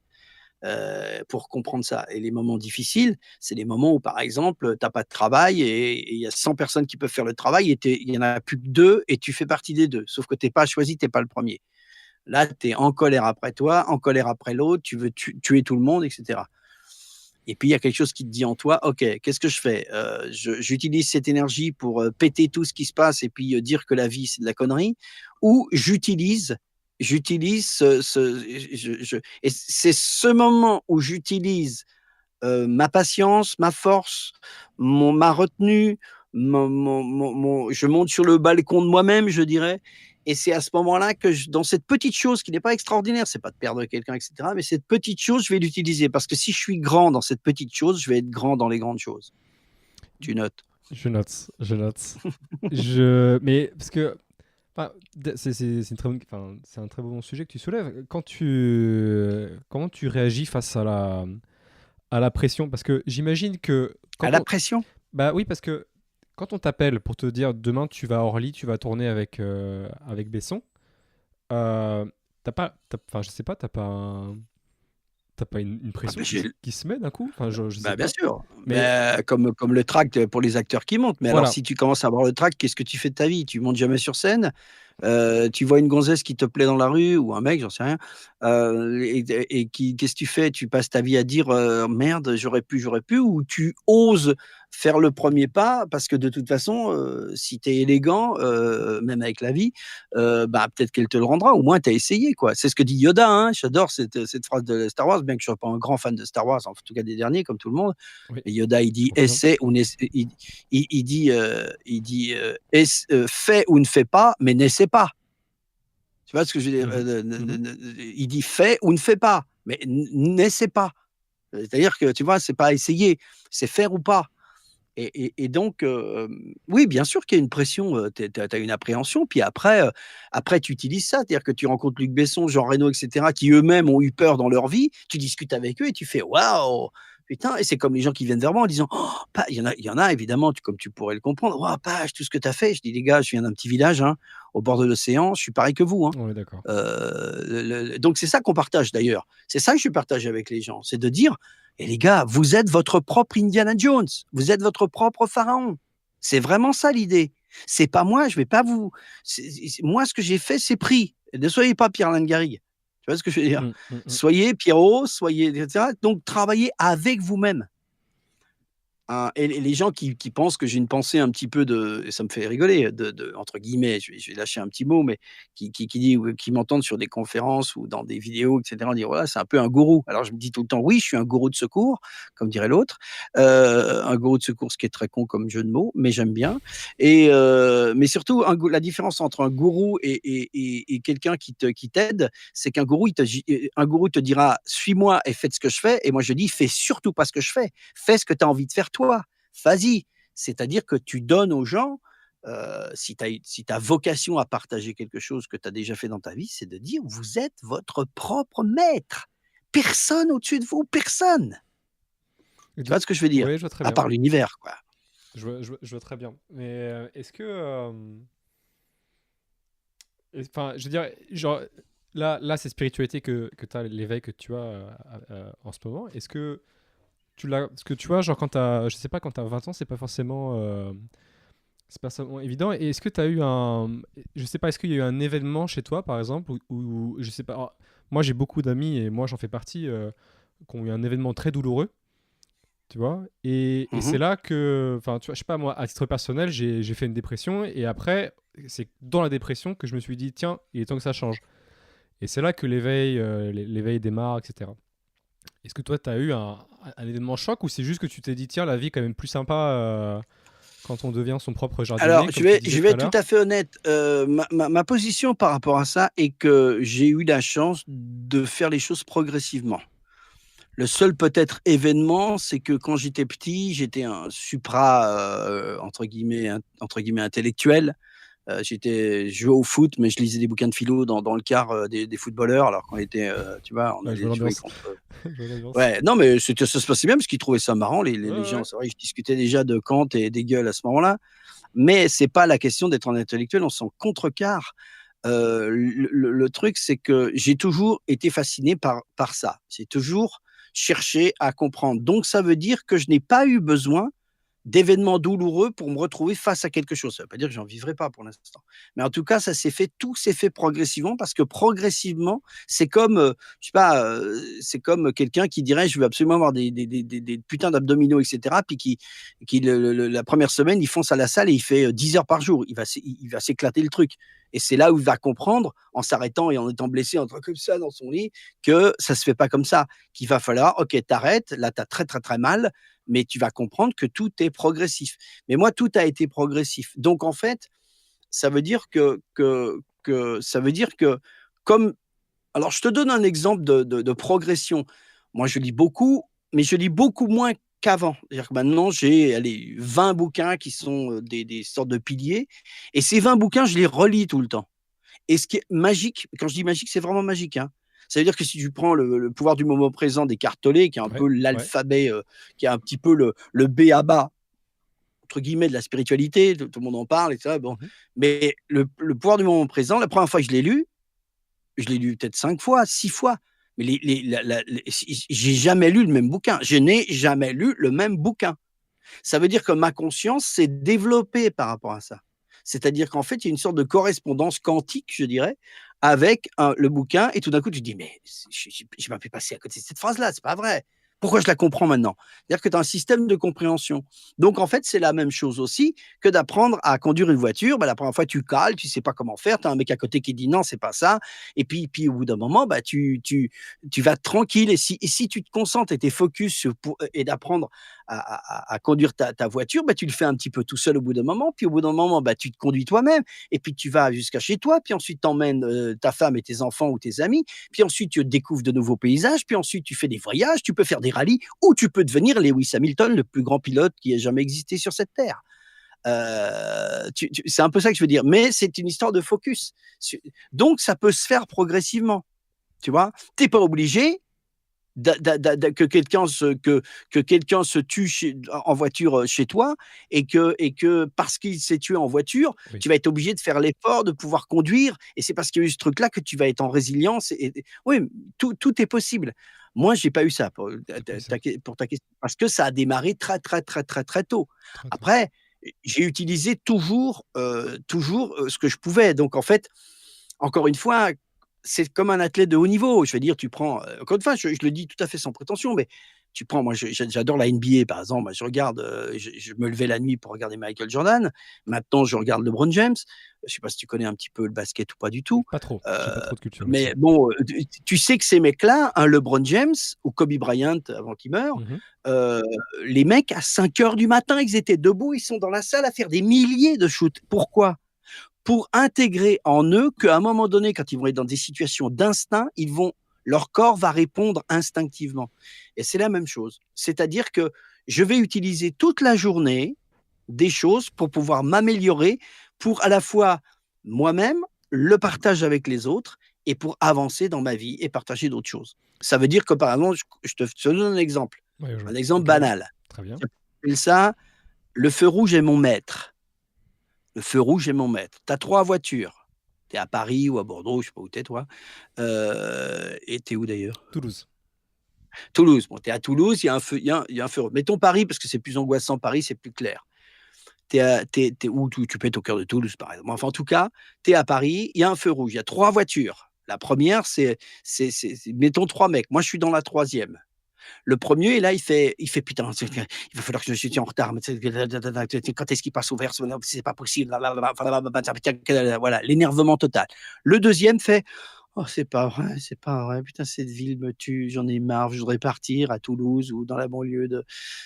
pour comprendre ça. Et les moments difficiles, c'est les moments où, par exemple, tu n'as pas de travail et il y a 100 personnes qui peuvent faire le travail et il n'y en a plus que 2 et tu fais partie des 2. Sauf que tu n'es pas choisi, tu n'es pas le premier. Là, tu es en colère après toi, en colère après l'autre, tu veux tuer tout le monde, etc. Et puis, il y a quelque chose qui te dit en toi, OK, qu'est-ce que je fais? J'utilise cette énergie pour péter tout ce qui se passe et puis dire que la vie, c'est de la connerie, ou j'utilise et c'est ce moment où j'utilise ma patience, ma force, ma retenue, je monte sur le balcon de moi-même, je dirais. Et c'est à ce moment-là que, dans cette petite chose qui n'est pas extraordinaire, c'est pas de perdre quelqu'un, etc., mais cette petite chose, je vais l'utiliser. Parce que si je suis grand dans cette petite chose, je vais être grand dans les grandes choses. Tu notes. Je note, je note. Mais parce que c'est un très bon sujet que tu soulèves. Comment tu réagis face à la pression? Parce que j'imagine que À la pression. bah oui, parce que quand on t'appelle pour te dire demain tu vas à Orly, tu vas tourner avec Besson, euh, je sais pas, t'as pas une Ah pression ben, qui se met d'un coup? Enfin, je sais bah, bien pas. sûr, Mais mais comme le tract pour les acteurs qui montent. Mais alors, voilà. si tu commences à avoir le tract, qu'est-ce que tu fais de ta vie? Tu montes jamais sur scène, tu vois une gonzesse qui te plaît dans la rue ou un mec, j'en sais rien, qu'est-ce que tu fais? Tu passes ta vie à dire, «Merde, j'aurais pu» ou tu oses faire le premier pas parce que de toute façon, si tu es élégant, même avec la vie, bah, peut-être qu'elle te le rendra, au moins tu as essayé, quoi. C'est ce que dit Yoda, hein, j'adore cette phrase de Star Wars, bien que je sois pas un grand fan de Star Wars, en tout cas des derniers comme tout le monde. Oui, Et Yoda, il dit: confirme. «Essaie ou fais ou ne fais pas, mais n'essaie pas». Tu vois ce que je veux dire? Mhm, mhm. Il dit: «Fais ou ne fais pas, mais n'essaie pas». C'est-à-dire que, tu vois, c'est pas essayer, c'est faire ou pas. Et donc, oui, bien sûr qu'il y a une pression, tu as une appréhension, puis après tu utilises ça. C'est-à-dire que tu rencontres Luc Besson, Jean Reno et cetera, qui eux-mêmes ont eu peur dans leur vie. Tu discutes avec eux et tu fais: «Waouh! Putain» et c'est comme les gens qui viennent vers moi en disant: «Oh, pa» il y en a évidemment, comme tu pourrais le comprendre: «Waouh, Page, tout ce que tu as fait». Je dis: «Les gars, je viens d'un petit village, hein, au bord de l'océan, je suis pareil que vous, hein». On est d'accord. Donc c'est ça qu'on partage d'ailleurs. C'est ça que je partage avec les gens, c'est de dire: «Et les gars, vous êtes votre propre Indiana Jones, vous êtes votre propre pharaon». C'est vraiment ça l'idée. C'est pas moi, je vais pas vous moi ce que j'ai fait, c'est pris. Ne soyez pas Pierre-Alain Garrigue. Tu vois ce que je veux dire? Mm, mm, mm. Soyez Pierrot, soyez et cetera. Donc travaillez avec vous-même. Hein, et les gens qui pensent que j'ai une pensée un petit peu et ça me fait rigoler, entre guillemets, je vais lâcher un petit mot, mais qui m'entendent sur des conférences ou dans des vidéos, et cetera, dire: «Voilà, c'est un peu un gourou». Alors je me dis tout le temps: «Oui, je suis un gourou de secours», comme dirait l'autre. Un gourou de secours, ce qui est très con comme jeu de mots, mais j'aime bien. Mais surtout la différence entre un gourou et quelqu'un qui t'aide, c'est qu'un gourou, un gourou te dira: «Suis-moi et faites ce que je fais», et moi je dis: «Fais surtout pas ce que je fais. Fais ce que tu as envie de faire toi, vas-y». C'est-à-dire que tu donnes aux gens, si tu as vocation à partager quelque chose que tu as déjà fait dans ta vie, c'est de dire: «Vous êtes votre propre maître. Personne au-dessus de vous, personne». Et Tu vois ce que je veux dire? ouais, je vois très À bien. part l'univers, quoi. Je vois très bien. Mais est-ce que enfin, je veux dire, genre, là, c'est spiritualité que tu as, l'éveil que tu as en ce moment. Est-ce que parce que tu vois, genre, je sais pas, quand tu as 20 ans, c'est pas forcément évident. Et est-ce que tu as eu je sais pas, est-ce qu'il y a eu un événement chez toi, par exemple, je sais pas, alors, moi, j'ai beaucoup d'amis, et moi, j'en fais partie, qui ont eu un événement très douloureux, tu vois. Et c'est Mmh. là que, enfin, tu vois, je sais pas, moi, à titre personnel, j'ai fait une dépression, et après, c'est dans la dépression que je me suis dit, tiens, il est temps que ça change. Et c'est là que l'éveil démarre, etc. Est-ce que toi, tu as eu un événement choc, ou c'est juste que tu t'es dit, tiens, la vie est quand même plus sympa quand on devient son propre Alors, jardinier, je comme tu vais disais je tout vais à être tout l'heure? à fait honnête, ma position par rapport à ça est que j'ai eu la chance de faire les choses progressivement. Le seul peut-être événement, c'est que quand j'étais petit, j'étais un supra, entre guillemets «intellectuel». Je jouais au foot, mais je lisais des bouquins de philo dans le car, des footballeurs, alors qu'on était, tu vois, on Ouais, je vois allait jouer l'ambiance. contre. Je vois l'ambiance. Ouais, non, mais ça se passait bien parce qu'ils trouvaient ça marrant Ouais, les ouais, gens. ouais. C'est vrai, je discutais déjà de Kant et d'Hegel à ce moment-là. Mais c'est pas la question d'être un intellectuel, on s'en contrecarre. Le truc, c'est que j'ai toujours été fasciné par ça. C'est toujours chercher à comprendre. Donc, ça veut dire que je n'ai pas eu besoin d'événements douloureux pour me retrouver face à quelque chose. Ça ne veut pas dire que j'en vivrai pas pour l'instant. Mais en tout cas, tout s'est fait progressivement parce que progressivement, c'est comme, je sais pas, c'est comme quelqu'un qui dirait je veux absolument avoir des putains d'abdominaux, etc. Puis la première semaine, il fonce à la salle et il fait 10 heures par jour. Il va s'éclater le truc. Et c'est là où il va comprendre, en s'arrêtant et en étant blessé, en train comme ça dans son lit, que ça se fait pas comme ça. Qu'il va falloir, ok, t'arrêtes, là, t'as très, très, très mal, mais tu vas comprendre que tout est progressif. Mais moi, tout a été progressif. Donc, en fait, ça veut dire ça veut dire que comme, alors je te donne un exemple de progression. Moi, je lis beaucoup, mais je lis beaucoup moins qu'avant. C'est-à-dire que maintenant, j'ai, allez, 20 bouquins qui sont des sortes de piliers. Et ces 20 bouquins, je les relis tout le temps. Et ce qui est magique, quand je dis magique, c'est vraiment magique, hein. Ça veut dire que si tu prends le pouvoir du moment présent d'Eckhart Tolle, qui est un Ouais, peu ouais. l'alphabet, qui est un petit peu le B.A.-ba, entre guillemets, de la spiritualité, tout le monde en parle, et ça, bon. Mhm. Mais le pouvoir du moment présent, la première fois que je l'ai lu peut-être 5 fois, 6 fois. Mais j'ai jamais lu le même bouquin. Je n'ai jamais lu le même bouquin. Ça veut dire que ma conscience s'est développée par rapport à ça. C'est-à-dire qu'en fait, il y a une sorte de correspondance quantique, je dirais, avec le bouquin, et tout d'un coup, tu te dis, mais je m'avais passé à côté de cette phrase-là, c'est pas vrai. Pourquoi je la comprends maintenant? C'est-à-dire que tu as un système de compréhension. Donc, en fait, c'est la même chose aussi que d'apprendre à conduire une voiture. Bah, la première fois, tu cales, tu sais pas comment faire, tu as un mec à côté qui dit non, c'est pas ça. Et puis au bout d'un moment, bah, tu vas tranquille. Et si tu te concentres et tu es focus et d'apprendre à conduire ta voiture, bah, tu le fais un petit peu tout seul au bout d'un moment. Puis au bout d'un moment, bah, tu te conduis toi-même. Et puis tu vas jusqu'à chez toi. Puis ensuite, tu emmènes ta femme et tes enfants ou tes amis. Puis ensuite, tu découvres de nouveaux paysages. Puis ensuite, tu fais des voyages. Tu peux faire des rallyes ou tu peux devenir Lewis Hamilton, le plus grand pilote qui ait jamais existé sur cette terre. C'est un peu ça que je veux dire. Mais c'est une histoire de focus. Donc, ça peut se faire progressivement. Tu vois, tu n'es pas obligé que quelqu'un se tue en voiture chez toi et que parce qu'il s'est tué en voiture, Oui, tu vas être obligé de faire l'effort de pouvoir conduire. Et c'est parce qu'il y a eu ce truc-là que tu vas être en résilience. Oui, tout est possible. Moi, j'ai pas eu ça t'as pas eu ça. pour ta question, parce que ça a démarré très, très, très, très, très tôt. Très tôt. Après, j'ai utilisé toujours ce que je pouvais. Donc, en fait, encore une fois, c'est comme un athlète de haut niveau. Je veux dire, tu prends, encore une fois, je le dis tout à fait sans prétention, mais tu prends, moi, j'adore la NBA, par exemple. Moi, je regarde, je me levais la nuit pour regarder Michael Jordan. Maintenant, je regarde LeBron James. Je ne sais pas si tu connais un petit peu le basket ou pas du tout. Pas trop. J'ai pas trop de culture Mais là-dessus. bon, tu sais que ces mecs-là, un LeBron James ou Kobe Bryant avant qu'il meure, Mhm. euh, les mecs, à 5 heures du matin, ils étaient debout, ils sont dans la salle à faire des milliers de shoots. Pourquoi? Pour intégrer en eux qu'à un moment donné, quand ils vont être dans des situations d'instinct, leur corps va répondre instinctivement. Et c'est la même chose. C'est-à-dire que je vais utiliser toute la journée des choses pour pouvoir m'améliorer, pour à la fois moi-même, le partage avec les autres et pour avancer dans ma vie et partager d'autres choses. Ça veut dire que, par exemple, je te donne Ouais, un exemple ok. banal. Très bien. J'appelle ça le feu rouge est mon maître. Le feu rouge est mon maître. Tu as 3 voitures. Tu es à Paris ou à Bordeaux, je sais pas où tu es toi. Et tu es où d'ailleurs? Toulouse. Toulouse. Bon, tu es à Toulouse, il y a un feu rouge. Mettons Paris parce que c'est plus angoissant. Paris, c'est plus clair. Où tu peux être au cœur de Toulouse, par exemple. Enfin, en tout cas, tu es à Paris, il y a un feu rouge. Il y a 3 voitures. La première, mettons 3 mecs. Moi, je suis dans la troisième. Le premier, là, il fait putain, il va falloir que je suis en retard. Quand est-ce qu'il passe au vert? C'est pas possible. Voilà, l'énervement total. Le deuxième fait oh, c'est pas vrai. Putain, cette ville me tue. J'en ai marre. Je voudrais partir à Toulouse ou dans la banlieue de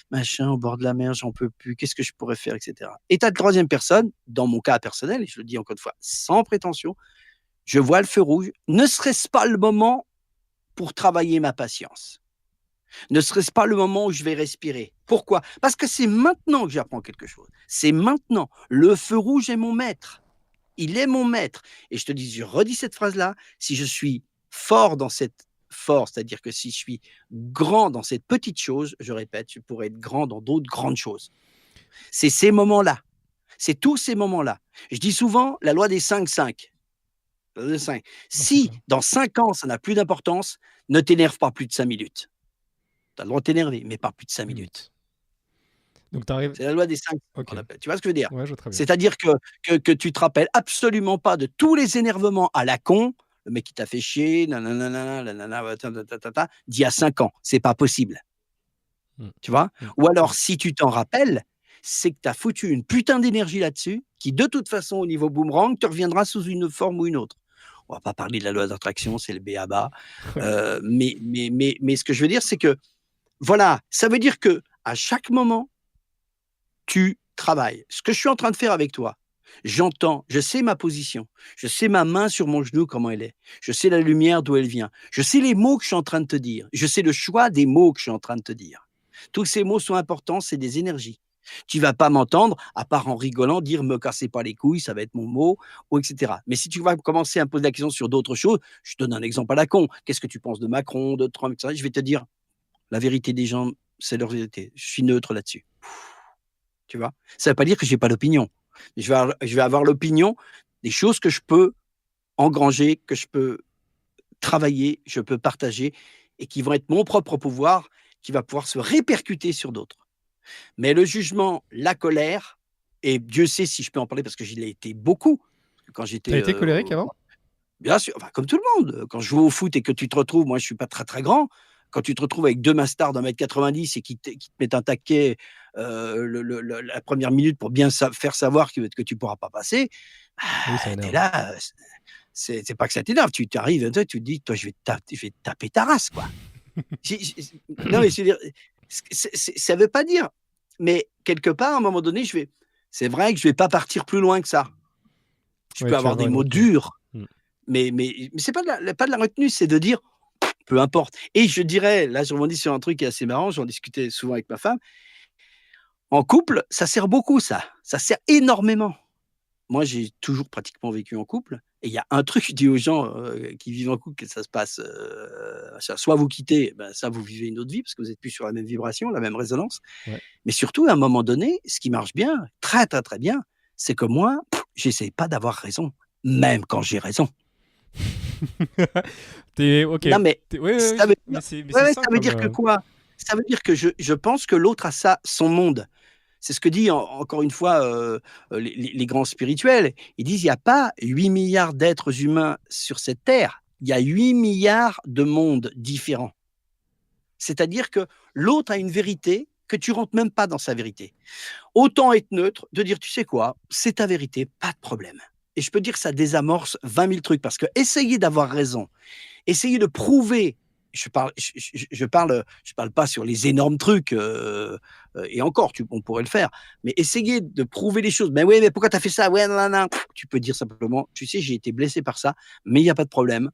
machin, au bord de la mer. J'en peux plus. Qu'est-ce que je pourrais faire, etc. Et t'as la troisième personne, dans mon cas personnel, et je le dis encore une fois, sans prétention, je vois le feu rouge. Ne serait-ce pas le moment pour travailler ma patience? Ne serait-ce pas le moment où je vais respirer? Pourquoi? Parce que c'est maintenant que j'apprends quelque chose. C'est maintenant. Le feu rouge est mon maître. Il est mon maître. Et je te dis, je redis cette phrase-là, si je suis fort dans cette force, c'est-à-dire que si je suis grand dans cette petite chose, je répète, je pourrais être grand dans d'autres grandes choses. C'est ces moments-là. C'est tous ces moments-là. Je dis souvent la loi des 5-5. De 5. Non, c'est Si quoi? dans 5 ans, ça n'a plus d'importance, ne t'énerve pas plus de 5 minutes. Tu as le droit de t'énerver, mais pas plus de 5 Mmh. minutes. Donc tu arrives C'est la loi des 5 OK. qu'on appelle. Tu vois ce que je veux dire? Ouais, je vois très bien. C'est-à-dire que tu te rappelles absolument pas de tous les énervements à la con, le mec qui t'a fait chier, nananana, nanana, d'il y a 5 ans. C'est pas possible, Mmh. tu vois? Mmh. Ou alors Mmh. si tu t'en rappelles, c'est que tu as foutu une putain d'énergie là-dessus, qui de toute façon au niveau boomerang te reviendra sous une forme ou une autre. On va pas parler de la loi d'attraction, c'est le b.a.-ba, Ouais. mais ce que je veux dire, c'est que, voilà, ça veut dire qu'à chaque moment, tu travailles. Ce que je suis en train de faire avec toi, j'entends, je sais ma position, je sais ma main sur mon genou, comment elle est, je sais la lumière d'où elle vient, je sais les mots que je suis en train de te dire, je sais le choix des mots que je suis en train de te dire. Tous ces mots sont importants, c'est des énergies. Tu vas pas m'entendre, à part en rigolant, dire me cassez pas les couilles, ça va être mon mot, ou etc. Mais si tu vas commencer à me poser la question sur d'autres choses, je te donne un exemple à la con. Qu'est-ce que tu penses de Macron, de Trump, etc. Je vais te dire la vérité des gens, c'est leur vérité. Je suis neutre là-dessus. Tu vois? Ça ne veut pas dire que j'ai pas d'opinion. Je vais avoir l'opinion des choses que je peux engranger, que je peux travailler, je peux partager et qui vont être mon propre pouvoir, qui va pouvoir se répercuter sur d'autres. Mais le jugement, la colère et Dieu sait si je peux en parler parce que j'y l'ai été beaucoup. Quand Tu as j'étais, été colérique avant? bien sûr, enfin, comme tout le monde, quand je joue au foot et que tu te retrouves, moi je suis pas très, très grand, quand tu te retrouves avec 2 mastards d'1,90 m et qui te mettent un taquet, la première minute pour bien faire savoir que tu pourras pas passer, Oui, ça tu es énerve. là, c'est pas que ça t'énerve, tu arrives, tu te dis: «Toi, je vais te taper ta race, quoi». Non, mais je veux dire, ça veut pas dire, mais quelque part, à un moment donné, c'est vrai que je vais pas partir plus loin que ça. Je Ouais, peux tu vas avoir avoir des une mots retenue. durs, Mmh. mais c'est pas de la retenue, c'est de dire: «Peu importe» et je dirais, là, je rebondis sur un truc qui est assez marrant, j'en discutais souvent avec ma femme. En couple, ça sert beaucoup ça sert énormément. Moi, j'ai toujours pratiquement vécu en couple et il y a un truc, je dis aux gens, qui vivent en couple que ça se passe, soit vous quittez, ben, ça vous vivez une autre vie parce que vous êtes plus sur la même vibration, la même résonance. Ouais. Mais surtout, à un moment donné, ce qui marche bien, très, très, très bien, c'est que moi, j'essaie pas d'avoir raison, même quand j'ai raison. Tu OK. Non, mais Oui, oui, oui, ça veut dire mais ouais, c'est ouais, sain ça veut comme, dire que quoi? Ça veut dire que je pense que l'autre a son monde. C'est ce que dit encore une fois, les grands spirituels. Ils disent: «Il y a pas 8 milliards d'êtres humains sur cette terre, il y a 8 milliards de mondes différents». C'est-à-dire que l'autre a une vérité que tu rentres même pas dans sa vérité. Autant être neutre, de dire: «Tu sais quoi? C'est ta vérité, pas de problème» et je peux dire que ça désamorce 20 000 trucs parce que essayer d'avoir raison, essayer de prouver, je parle pas sur les énormes trucs, et encore, on pourrait le faire, mais essayer de prouver les choses. «Mais oui, mais pourquoi tu as fait ça? Ouais, nanana». Tu peux dire simplement: «Tu sais, j'ai été blessé par ça, mais il y a pas de problème.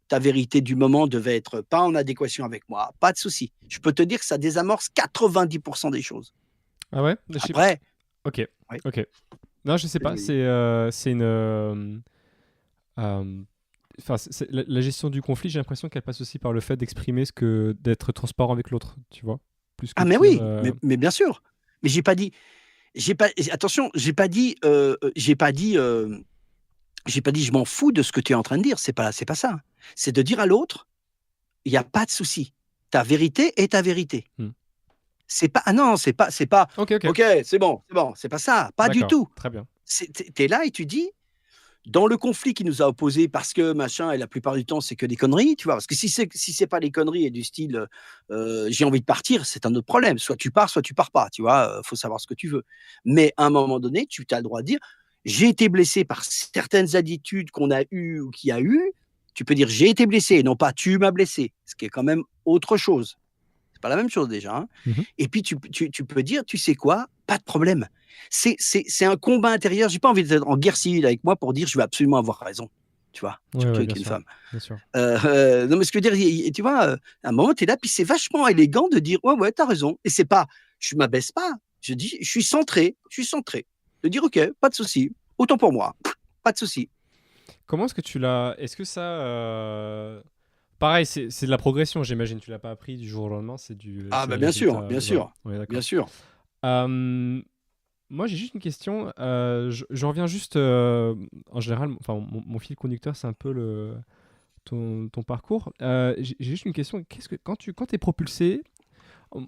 Ta vérité du moment devait être pas en adéquation avec moi, pas de souci». Je peux te dire que ça désamorce 90 des choses. Ah ouais? Je sais Après OK, oui, OK. Non, je sais vas-y, pas, vas-y. c'est une, enfin, la gestion du conflit, j'ai l'impression qu'elle passe aussi par le fait d'exprimer d'être transparent avec l'autre, tu vois? Plus que Ah de mais dire, oui, mais bien sûr. Mais j'ai pas attention, j'ai pas dit: «Je m'en fous de ce que tu es en train de dire», c'est pas ça, hein. C'est de dire à l'autre: «Il y a pas de souci. Ta vérité est ta vérité». mmh. C'est pas ah non, c'est pas: OK, OK. «OK, c'est bon», c'est pas ça, pas du D'accord, tout. très bien. Tu es là et tu dis: «Dans le conflit qui nous a opposés parce que machin et la plupart du temps, c'est que des conneries», tu vois? Parce que si c'est pas des conneries et du style, «J'ai envie de partir», c'est un autre problème. Soit tu pars pas, tu vois? Faut savoir ce que tu veux. Mais à un moment donné, tu as le droit de dire: «J'ai été blessé par certaines attitudes qu'on a eues ou qui a eu». Tu peux dire: «J'ai été blessé» et non pas: «Tu m'as blessé», ce qui est quand même autre chose. C'est pas la même chose déjà, hein. Mmh. Et puis tu peux dire: «Tu sais quoi? Pas de problème». C'est un combat intérieur. J'ai pas envie d'être en guerre civile avec moi pour dire: «Je veux absolument avoir raison», tu vois? Ouais, Surtout ouais, avec une femme. bien sûr. Non, mais ce que je veux dire, tu vois, à un moment, tu es là, puis c'est vachement élégant de dire: «Ouais, ouais, tu as raison» et c'est pas je m'abaisse pas, je dis: je suis centré». De dire: «OK, pas de souci, autant pour moi, pas de souci». Comment est-ce que tu l'as est-ce que ça, pareil, c'est de la progression, j'imagine, tu l'as pas appris du jour au lendemain, Ah c'est bah, le bien sûr, résultat, bien voilà, sûr, on est bien d'accord. sûr. Hem, Moi, j'ai juste une question, je reviens juste, en général, enfin, mon fil conducteur, c'est un peu ton parcours. J'ai juste une question, qu'est-ce que quand tu es propulsé,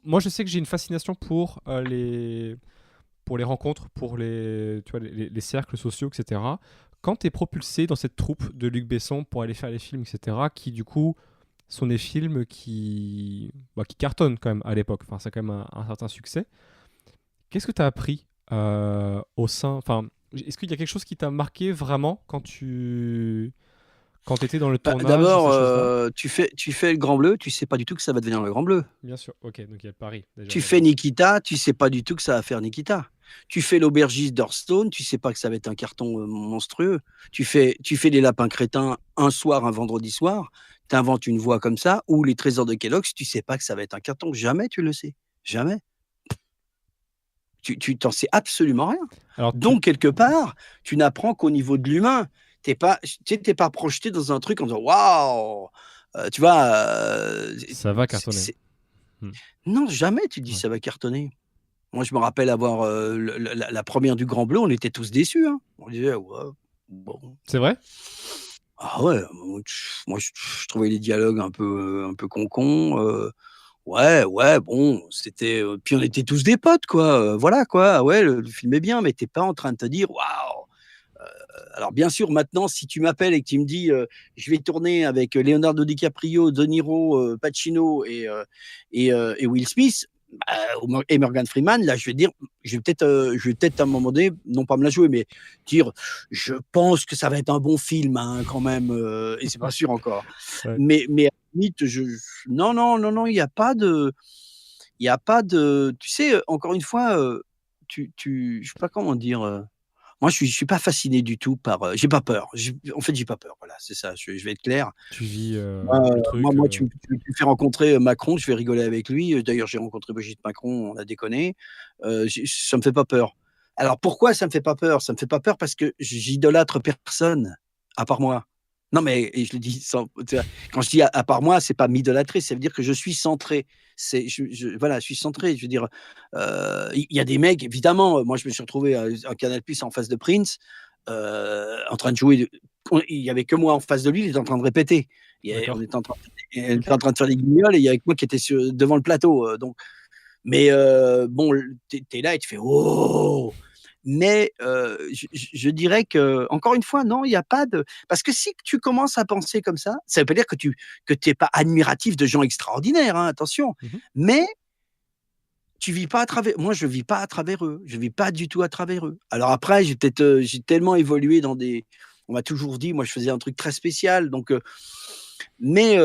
Moi, je sais que j'ai une fascination pour les rencontres, pour tu vois, les cercles sociaux, etc. Quand tu es propulsé dans cette troupe de Luc Besson pour aller faire les films, etc., qui du coup sont des films qui cartonnent quand même à l'époque, enfin, c'est quand même un certain succès. Qu'est-ce que tu as appris au sein... Enfin, est-ce qu'il y a quelque chose qui t'a marqué vraiment quand tu étais dans le Bah, tournage de d'abord, ces choses-là? tu fais le Grand Bleu, tu sais pas du tout que ça va devenir le Grand Bleu. Bien sûr, ok, donc il y a le pari déjà Tu fais d'abord. Nikita, tu sais pas du tout que ça va faire Nikita. Tu fais l'aubergiste d'Hearthstone, tu sais pas que ça va être un carton monstrueux. Tu fais les lapins crétins un soir, un vendredi soir, tu inventes une voix comme ça, ou les trésors de Kellogg's, tu sais pas que ça va être un carton. Jamais tu le sais. Jamais. Tu t'en sais absolument rien. Alors, Donc, quelque part, tu n'apprends qu'au niveau de l'humain. T'es pas, tu sais, t'es pas projeté dans un truc en disant waouh, tu vois. ça va cartonner. Hmm. Non, jamais tu dis Ouais. ça va cartonner. Moi, je me rappelle avoir la première du Grand Bleu, on était tous déçus. Hein. On disait ouais, bon. C'est vrai? Ah ouais, moi je trouvais les dialogues un peu con. Ouais, ouais, bon, c'était. Puis on était tous des potes, quoi. Voilà, quoi. Ah ouais, le film est bien, mais t'es pas en train de te dire waouh. Alors bien sûr, maintenant, si tu m'appelles et que tu me dis, je vais tourner avec Leonardo DiCaprio, De Niro, Pacino et Will Smith, bah, et Morgan Freeman, là, je vais peut-être à un moment donné, non pas me la jouer, mais dire, je pense que ça va être un bon film, hein, quand même, et c'est pas sûr encore. Ouais. Mais à la limite, non, non, non, non, il y a pas de, tu sais, encore une fois, je sais pas comment dire. Moi, je suis pas fasciné du tout par. J'ai pas peur. En fait, j'ai pas peur. Voilà, c'est ça. Je vais être clair. Tu vis le Moi, truc. tu me fais rencontrer Macron, je vais rigoler avec lui. D'ailleurs, j'ai rencontré Brigitte Macron, on a déconné. Ça me fait pas peur. Alors pourquoi ça me fait pas peur? Ça me fait pas peur parce que j'idolâtre personne à part moi. Non, mais et je le dis sans, tu vois, quand je dis à part moi, c'est pas m'idolâtrer, ça veut dire que je suis centré. Voilà, je suis centré. Je veux dire, il y a des mecs, évidemment. Moi, je me suis retrouvé à Canal Plus en face de Prince, en train de jouer. Il y avait que moi en face de lui, il était en train de répéter. On D'accord. était en train, elle était en train de faire des guignols et il y avait que moi qui était devant le plateau. Donc, mais bon, tu es là et tu fais oh. Mais je dirais que, encore une fois, non, il n'y a pas de. Parce que si tu commences à penser comme ça ne veut pas dire que tu n'es pas admiratif de gens extraordinaires, hein, attention. Mhm. Mais tu vis pas à travers. Moi, je vis pas à travers eux. Je vis pas du tout à travers eux. Alors après, j'ai tellement évolué dans des. On m'a toujours dit, moi, je faisais un truc très spécial. Donc, mais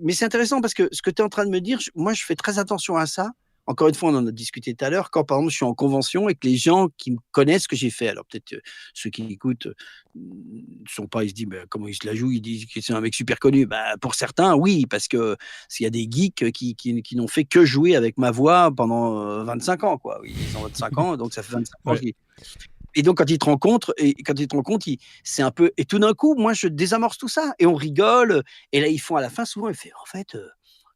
mais c'est intéressant parce que ce que tu es en train de me dire, moi, je fais très attention à ça. Encore une fois, on en a discuté tout à l'heure. Quand, par exemple, je suis en convention et que les gens qui me connaissent ce que j'ai fait, alors peut-être ceux qui écoutent sont pas, ils se disent bah, comment il se la joue, ils disent que c'est un mec super connu. Bah, pour certains, oui, parce que s'il y a des geeks qui n'ont fait que jouer avec ma voix pendant 25 ans, quoi. Ils ont 25 ans, donc ça fait 25 ans. Ouais. Et donc, quand ils te rencontrent, c'est un peu. Et tout d'un coup, moi, je désamorce tout ça. Et on rigole. Et là, ils font à la fin, souvent, ils font en fait,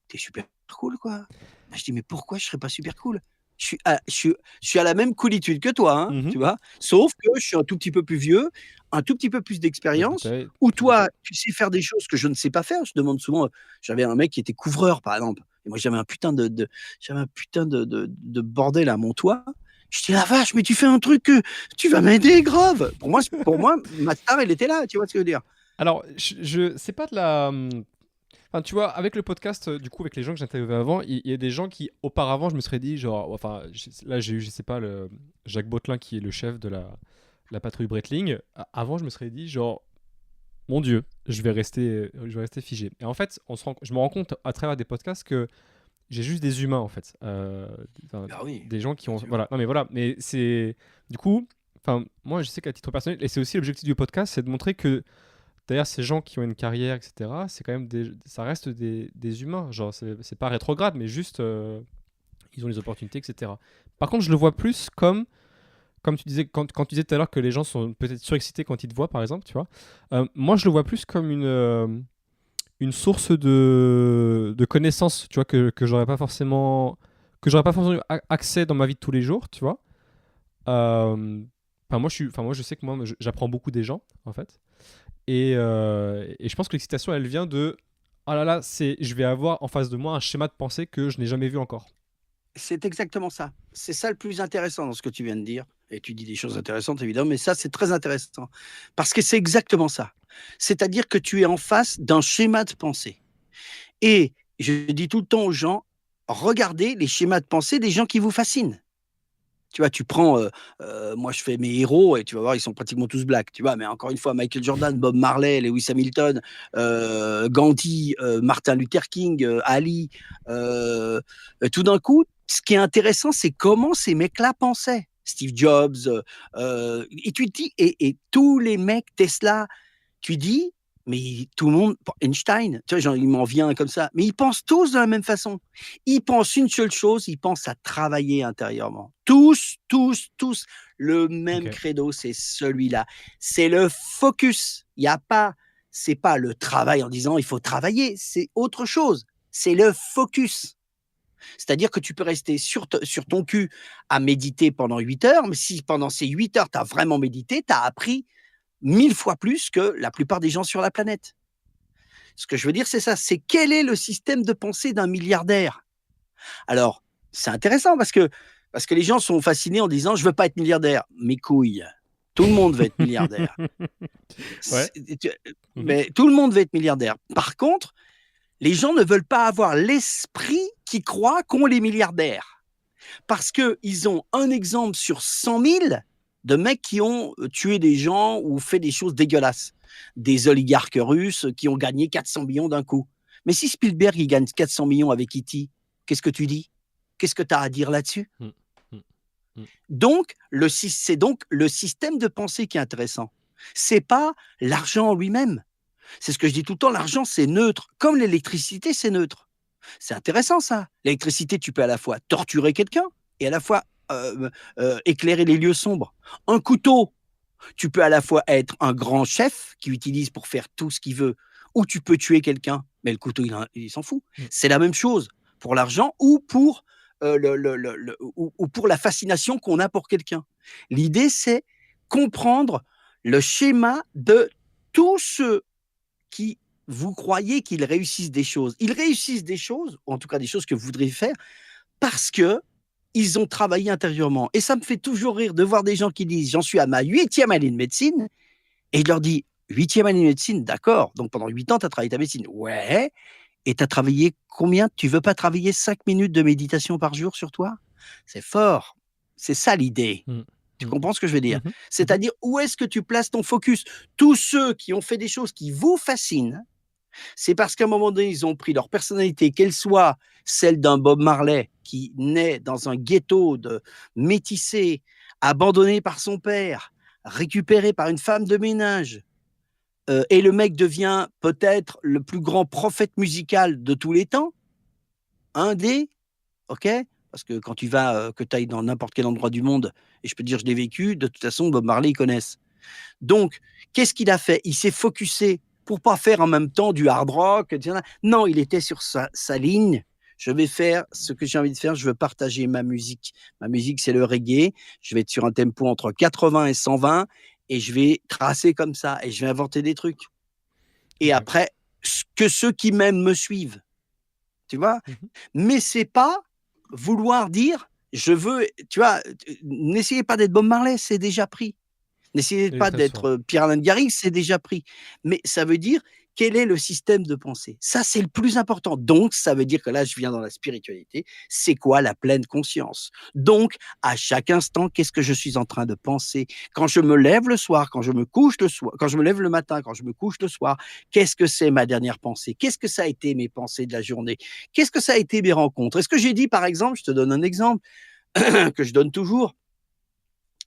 t'es super cool, quoi. Je dis, mais pourquoi je serais pas super cool? Je suis à la même coolitude que toi, hein, Mhm. tu vois. Sauf que je suis un tout petit peu plus vieux, un tout petit peu plus Ouais, d'expérience. Ou toi, tu sais faire des choses que je ne sais pas faire. Je demande souvent. J'avais un mec qui était couvreur, par exemple. Et moi, j'avais un putain de bordel à mon toit. Je dis la vache, mais tu fais un truc que tu vas m'aider grave. Pour moi, ma star, elle était là, tu vois ce que je veux dire. Alors, c'est pas de la. Enfin, tu vois, avec le podcast, du coup, avec les gens que j'interviewais avant, il y a des gens qui, auparavant, je me serais dit, genre, enfin, là, j'ai eu, je sais pas, Jacques Bottelin qui est le chef de la patrouille Breitling. Avant, je me serais dit, genre, mon Dieu, je vais rester figé. Et en fait, je me rends compte à travers des podcasts que j'ai juste des humains, en fait. Enfin, Ah oui, des gens qui ont. bien sûr. Voilà, non, mais voilà, mais c'est. Du coup, enfin, moi, je sais qu'à titre personnel, et c'est aussi l'objectif du podcast, c'est de montrer que derrière ces gens qui ont une carrière, etc., c'est quand même ça reste des humains. Genre, c'est pas rétrograde, mais juste, ils ont les opportunités, etc. Par contre, je le vois plus comme tu disais, quand tu disais tout à l'heure que les gens sont peut-être surexcités quand ils te voient, par exemple, tu vois. Moi, je le vois plus comme une source de connaissances, tu vois, que j'aurais pas forcément eu accès dans ma vie de tous les jours, tu vois. Moi, je sais que j'apprends beaucoup des gens, en fait. Et je pense que l'excitation, elle vient de Ah là là, je vais avoir en face de moi un schéma de pensée que je n'ai jamais vu encore. C'est exactement ça. C'est ça le plus intéressant dans ce que tu viens de dire. Et tu dis des choses intéressantes, évidemment, mais ça, c'est très intéressant. Parce que c'est exactement ça. C'est-à-dire que tu es en face d'un schéma de pensée. Et je dis tout le temps aux gens, regardez les schémas de pensée des gens qui vous fascinent. Tu vois, tu prends, moi je fais mes héros et tu vas voir, ils sont pratiquement tous blacks, tu vois? Mais encore une fois, Michael Jordan, Bob Marley, Lewis Hamilton, Gandhi, Martin Luther King, Ali, tout d'un coup, ce qui est intéressant, c'est comment ces mecs-là pensaient. Steve Jobs, et tu te dis et tous les mecs Tesla, tu dis, mais tout le monde, Einstein, tu vois, genre, il m'en vient comme ça, mais ils pensent tous de la même façon. Ils pensent une seule chose, ils pensent à travailler intérieurement. Tous, tous, tous, le même Ok. credo, c'est celui-là. C'est le focus. Il n'y a pas, c'est pas le travail en disant il faut travailler, c'est autre chose. C'est le focus. C'est-à-dire que tu peux rester sur ton cul à méditer pendant 8 heures, mais si pendant ces 8 heures, tu as vraiment médité, tu as appris 1000 fois plus que la plupart des gens sur la planète. Ce que je veux dire, c'est ça. C'est quel est le système de pensée d'un milliardaire? Alors, c'est intéressant parce que les gens sont fascinés en disant je veux pas être milliardaire. Mes couilles. Tout le monde veut être milliardaire. Ouais. Mhm. Mais tout le monde veut être milliardaire. Par contre, les gens ne veulent pas avoir l'esprit qui croit qu'ont les milliardaires. Parce qu'ils ont un exemple sur 100 000 de mecs qui ont tué des gens ou fait des choses dégueulasses. Des oligarques russes qui ont gagné 400 millions d'un coup. Mais si Spielberg il gagne 400 millions avec E.T., qu'est-ce que tu dis? Qu'est-ce que tu as à dire là-dessus? Mm, mm, mm. Donc, c'est donc le système de pensée qui est intéressant. C'est pas l'argent lui-même. C'est ce que je dis tout le temps, l'argent c'est neutre. Comme l'électricité c'est neutre. C'est intéressant ça. L'électricité, tu peux à la fois torturer quelqu'un et à la fois éclairer les lieux sombres. Un couteau, tu peux à la fois être un grand chef qui utilise pour faire tout ce qu'il veut, ou tu peux tuer quelqu'un, mais le couteau, il s'en fout. Mm. C'est la même chose pour l'argent ou pour, ou pour la fascination qu'on a pour quelqu'un. L'idée, c'est comprendre le schéma de tous ceux qui vous croyez qu'ils réussissent des choses. Ils réussissent des choses, ou en tout cas des choses que vous voudriez faire, parce que ils ont travaillé intérieurement. Et ça me fait toujours rire de voir des gens qui disent j'en suis à ma 8e année de médecine, et je leur dis 8e année de médecine, d'accord, donc pendant 8 ans, tu as travaillé ta médecine. Ouais, et tu as travaillé combien? Tu veux pas travailler 5 minutes de méditation par jour sur toi? C'est fort. C'est ça l'idée. Mm, Tu mm. comprends ce que je veux dire? Mhm, mhm. C'est-à-dire, où est-ce que tu places ton focus? Tous ceux qui ont fait des choses qui vous fascinent, c'est parce qu'à un moment donné, ils ont pris leur personnalité, qu'elle soit celle d'un Bob Marley qui naît dans un ghetto de métissé, abandonné par son père, récupéré par une femme de ménage, et le mec devient peut-être le plus grand prophète musical de tous les temps, un des, ok? Parce que quand tu vas, que tu ailles dans n'importe quel endroit du monde, et je peux te dire, je l'ai vécu, de toute façon, Bob Marley, ils connaissent. Donc, qu'est-ce qu'il a fait? Il s'est focusé pour pas faire en même temps du hard rock. Non, il était sur sa ligne. Je vais faire ce que j'ai envie de faire. Je veux partager ma musique. Ma musique, c'est le reggae. Je vais être sur un tempo entre 80 et 120 et je vais tracer comme ça et je vais inventer des trucs. Et Ok. après, que ceux qui m'aiment me suivent. Tu vois? Mhm. Mais c'est pas vouloir dire, je veux, tu vois, n'essayez pas d'être Bob Marley, c'est déjà pris. N'essayez Et pas très fort. d'être Pierre-Alain Garrigues, c'est déjà pris. Mais ça veut dire quel est le système de pensée. Ça, c'est le plus important. Donc, ça veut dire que là, je viens dans la spiritualité. C'est quoi la pleine conscience? Donc, à chaque instant, qu'est-ce que je suis en train de penser? Quand je me lève le soir, quand je me couche le soir, quand je me lève le matin, quand je me couche le soir, qu'est-ce que c'est ma dernière pensée? Qu'est-ce que ça a été mes pensées de la journée? Qu'est-ce que ça a été mes rencontres? Est-ce que j'ai dit, par exemple, je te donne un exemple que je donne toujours,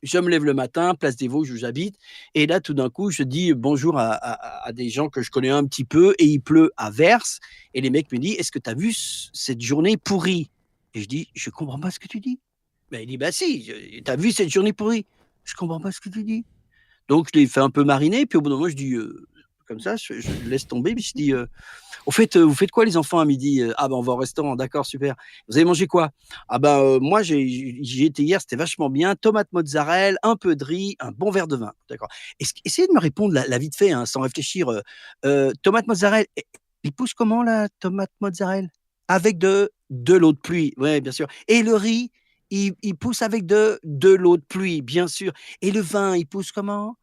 je me lève le matin, place des Vosges où j'habite, et là, tout d'un coup, je dis bonjour à des gens que je connais un petit peu, et il pleut à verse, et les mecs me disent, est-ce que tu as vu cette journée pourrie? Et je dis, je comprends pas ce que tu dis. Ben, il dit, bah si, tu as vu cette journée pourrie? Je comprends pas ce que tu dis. Donc, je l'ai fait un peu mariner, puis au bout d'un moment, je dis, comme ça, je laisse tomber, puis je dis, au fait, vous faites quoi les enfants à midi? Ah ben on va au restaurant, d'accord, super. Vous avez mangé quoi? Ah ben moi j'y étais hier, c'était vachement bien. Tomate mozzarella, un peu de riz, un bon verre de vin. D'accord. Essayez de me répondre la vite fait, hein, sans réfléchir. Tomate mozzarella. Il pousse comment la tomate mozzarella? Avec de l'eau de pluie, ouais, bien sûr. Et le riz, il pousse avec de l'eau de pluie, bien sûr. Et le vin, il pousse comment?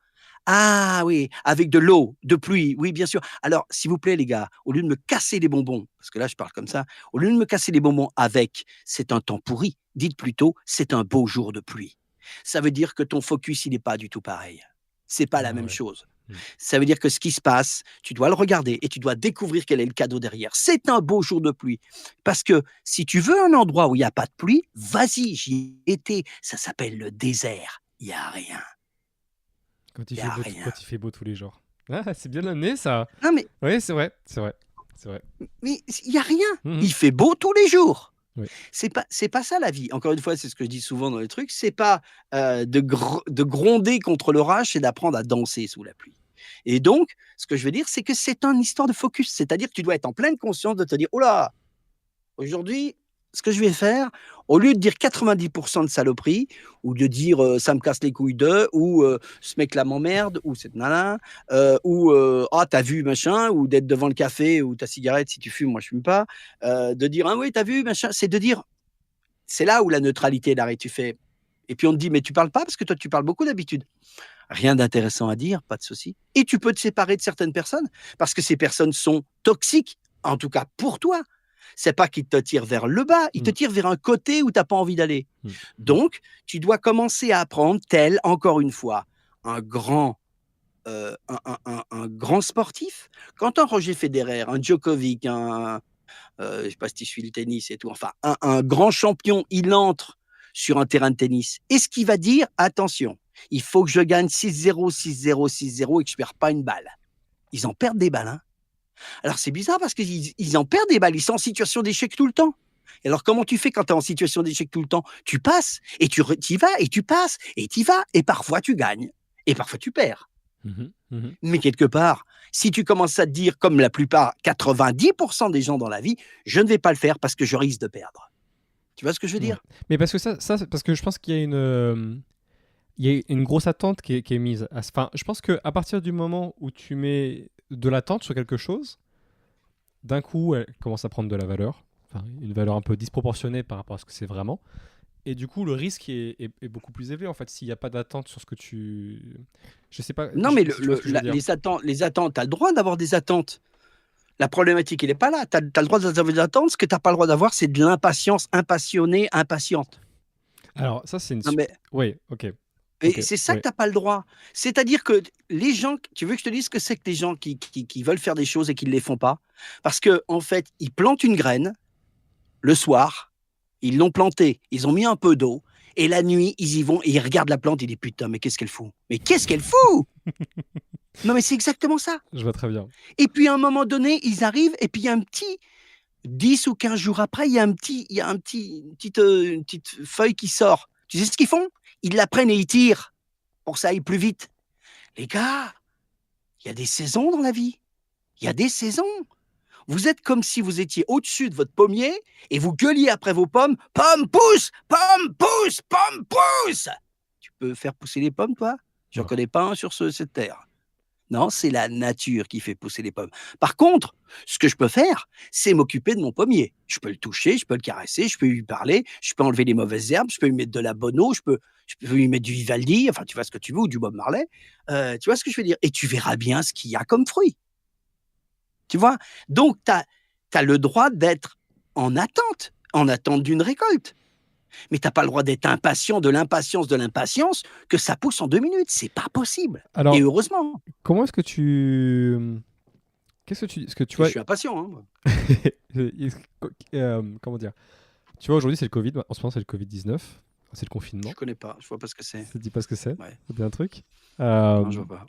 Ah oui, avec de l'eau de pluie, oui, bien sûr. Alors, s'il vous plaît, les gars, au lieu de me casser les bonbons, parce que là, je parle comme ça, au lieu de me casser les bonbons avec c'est un temps pourri, dites plutôt c'est un beau jour de pluie. Ça veut dire que ton focus, il n'est pas du tout pareil. C'est pas la Ah même ouais. chose. Mm. Ça veut dire que ce qui se passe, tu dois le regarder et tu dois découvrir quel est le cadeau derrière. C'est un beau jour de pluie. Parce que si tu veux un endroit où il n'y a pas de pluie, vas-y, j'y étais. Ça s'appelle le désert. Il n'y a rien. Quand il Il n'y fait a beau, rien. quand il fait beau tous les jours. Ah, c'est bien amené ça. Non, Oui, c'est vrai, c'est vrai, c'est vrai. mais il n'y a rien. Mhm. Il fait beau tous les jours. Oui. C'est pas ça la vie. Encore une fois, c'est ce que je dis souvent dans les trucs. C'est pas de gronder contre l'orage, c'est d'apprendre à danser sous la pluie. Et donc, ce que je veux dire, c'est que c'est une histoire de focus. C'est-à-dire que tu dois être en pleine conscience de te dire, oh là, aujourd'hui, ce que je vais faire, au lieu de dire 90% de saloperies, ou de dire ça me casse les couilles de, ou ce mec-là m'emmerde, ou cette nana, ou ah, t'as vu machin, ou d'être devant le café ou ta cigarette si tu fumes, moi je fume pas, de dire ah oui, t'as vu machin, c'est de dire, c'est là où la neutralité est l'arrêt. Tu fais, et puis on te dit, mais tu parles pas parce que toi tu parles beaucoup d'habitude. Rien d'intéressant à dire, pas de souci. Et tu peux te séparer de certaines personnes parce que ces personnes sont toxiques, en tout cas pour toi. C'est pas qu'ils te tirent vers le bas, ils te Mm. tirent vers un côté où tu n'as pas envie d'aller. Mm. Mm. Donc, tu dois commencer à apprendre, tel, encore une fois, un grand, un grand sportif. Quand un Roger Federer, un Djokovic, je ne sais pas si tu suis le tennis et tout, enfin, un grand champion, il entre sur un terrain de tennis. Est-ce qu'il va dire, attention, il faut que je gagne 6-0, 6-0, 6-0 et que je ne perds pas une balle? Ils en perdent des balles. Hein. Alors c'est bizarre parce qu'ils en perdent des balles, ils sont en situation d'échec tout le temps. Et alors comment tu fais quand tu es en situation d'échec tout le temps? Tu passes et tu y vas et tu passes et tu y vas et parfois tu gagnes et parfois tu perds. Mhm. Mhm. Mais quelque part, si tu commences à te dire, comme la plupart, 90% des gens dans la vie, je ne vais pas le faire parce que je risque de perdre. Tu vois ce que je veux Ouais. dire? Mais parce que c'est parce que je pense qu'il y a il y a une grosse attente qui est mise. Enfin, je pense qu'à partir du moment où tu mets de l'attente sur quelque chose, d'un coup, elle commence à prendre de la valeur. Enfin, une valeur un peu disproportionnée par rapport à ce que c'est vraiment. Et du coup, le risque est beaucoup plus élevé, en fait, s'il n'y a pas d'attente sur ce que tu... Je sais pas, Non, je sais mais pas si tu vois ce que je veux dire. les attentes, tu as le droit d'avoir des attentes. La problématique, il n'est pas là. Tu as le droit d'avoir des attentes. Ce que tu n'as pas le droit d'avoir, c'est de l'impatience impassionnée, impatiente. Alors, ça, c'est une... Non, mais Oui, ok. et Ok, c'est ça que ouais. tu n'as pas le droit. C'est-à-dire que les gens, tu veux que je te dise ce que c'est que les gens qui veulent faire des choses et qui ne les font pas? Parce qu'en en fait, ils plantent une graine le soir, ils l'ont plantée, ils ont mis un peu d'eau, et la nuit, ils y vont et ils regardent la plante, ils disent putain, mais qu'est-ce qu'elle fout? Mais qu'est-ce qu'elle fout? Non, mais c'est exactement ça. Je vois très bien. Et puis à un moment donné, ils arrivent, et puis il y a un petit 10 ou 15 jours après, une petite feuille qui sort. Tu sais ce qu'ils font? Ils la prennent et ils tirent pour que ça aille plus vite. Les gars, il y a des saisons dans la vie. Il y a des saisons. Vous êtes comme si vous étiez au-dessus de votre pommier et vous gueuliez après vos pommes. Pommes pousse, pommes pousse, pommes pousse. Tu peux faire pousser les pommes, toi? J'en Non. connais pas un sur cette terre. Non, c'est la nature qui fait pousser les pommes. Par contre, ce que je peux faire, c'est m'occuper de mon pommier. Je peux le toucher, je peux le caresser, je peux lui parler, je peux enlever les mauvaises herbes, je peux lui mettre de la bonne eau, je peux lui mettre du Vivaldi, enfin, tu vois ce que tu veux, ou du Bob Marley. Tu vois ce que je veux dire? Et tu verras bien ce qu'il y a comme fruit. Tu vois? Donc, tu as le droit d'être en attente d'une récolte. Mais tu n'as pas le droit d'être impatient de l'impatience que ça pousse en 2 minutes. C'est pas possible. Et Alors, heureusement. comment est-ce que tu... Qu'est-ce que tu... Est-ce que tu Je vois... suis impatient. Hein, moi. Comment dire? Tu vois, aujourd'hui, c'est le Covid. En ce moment, c'est le Covid-19. C'est le confinement. Je connais pas. Je vois pas ce que c'est. Ça te dit pas ce que c'est? Ouais. Ça te dit un truc? Non, je vois pas.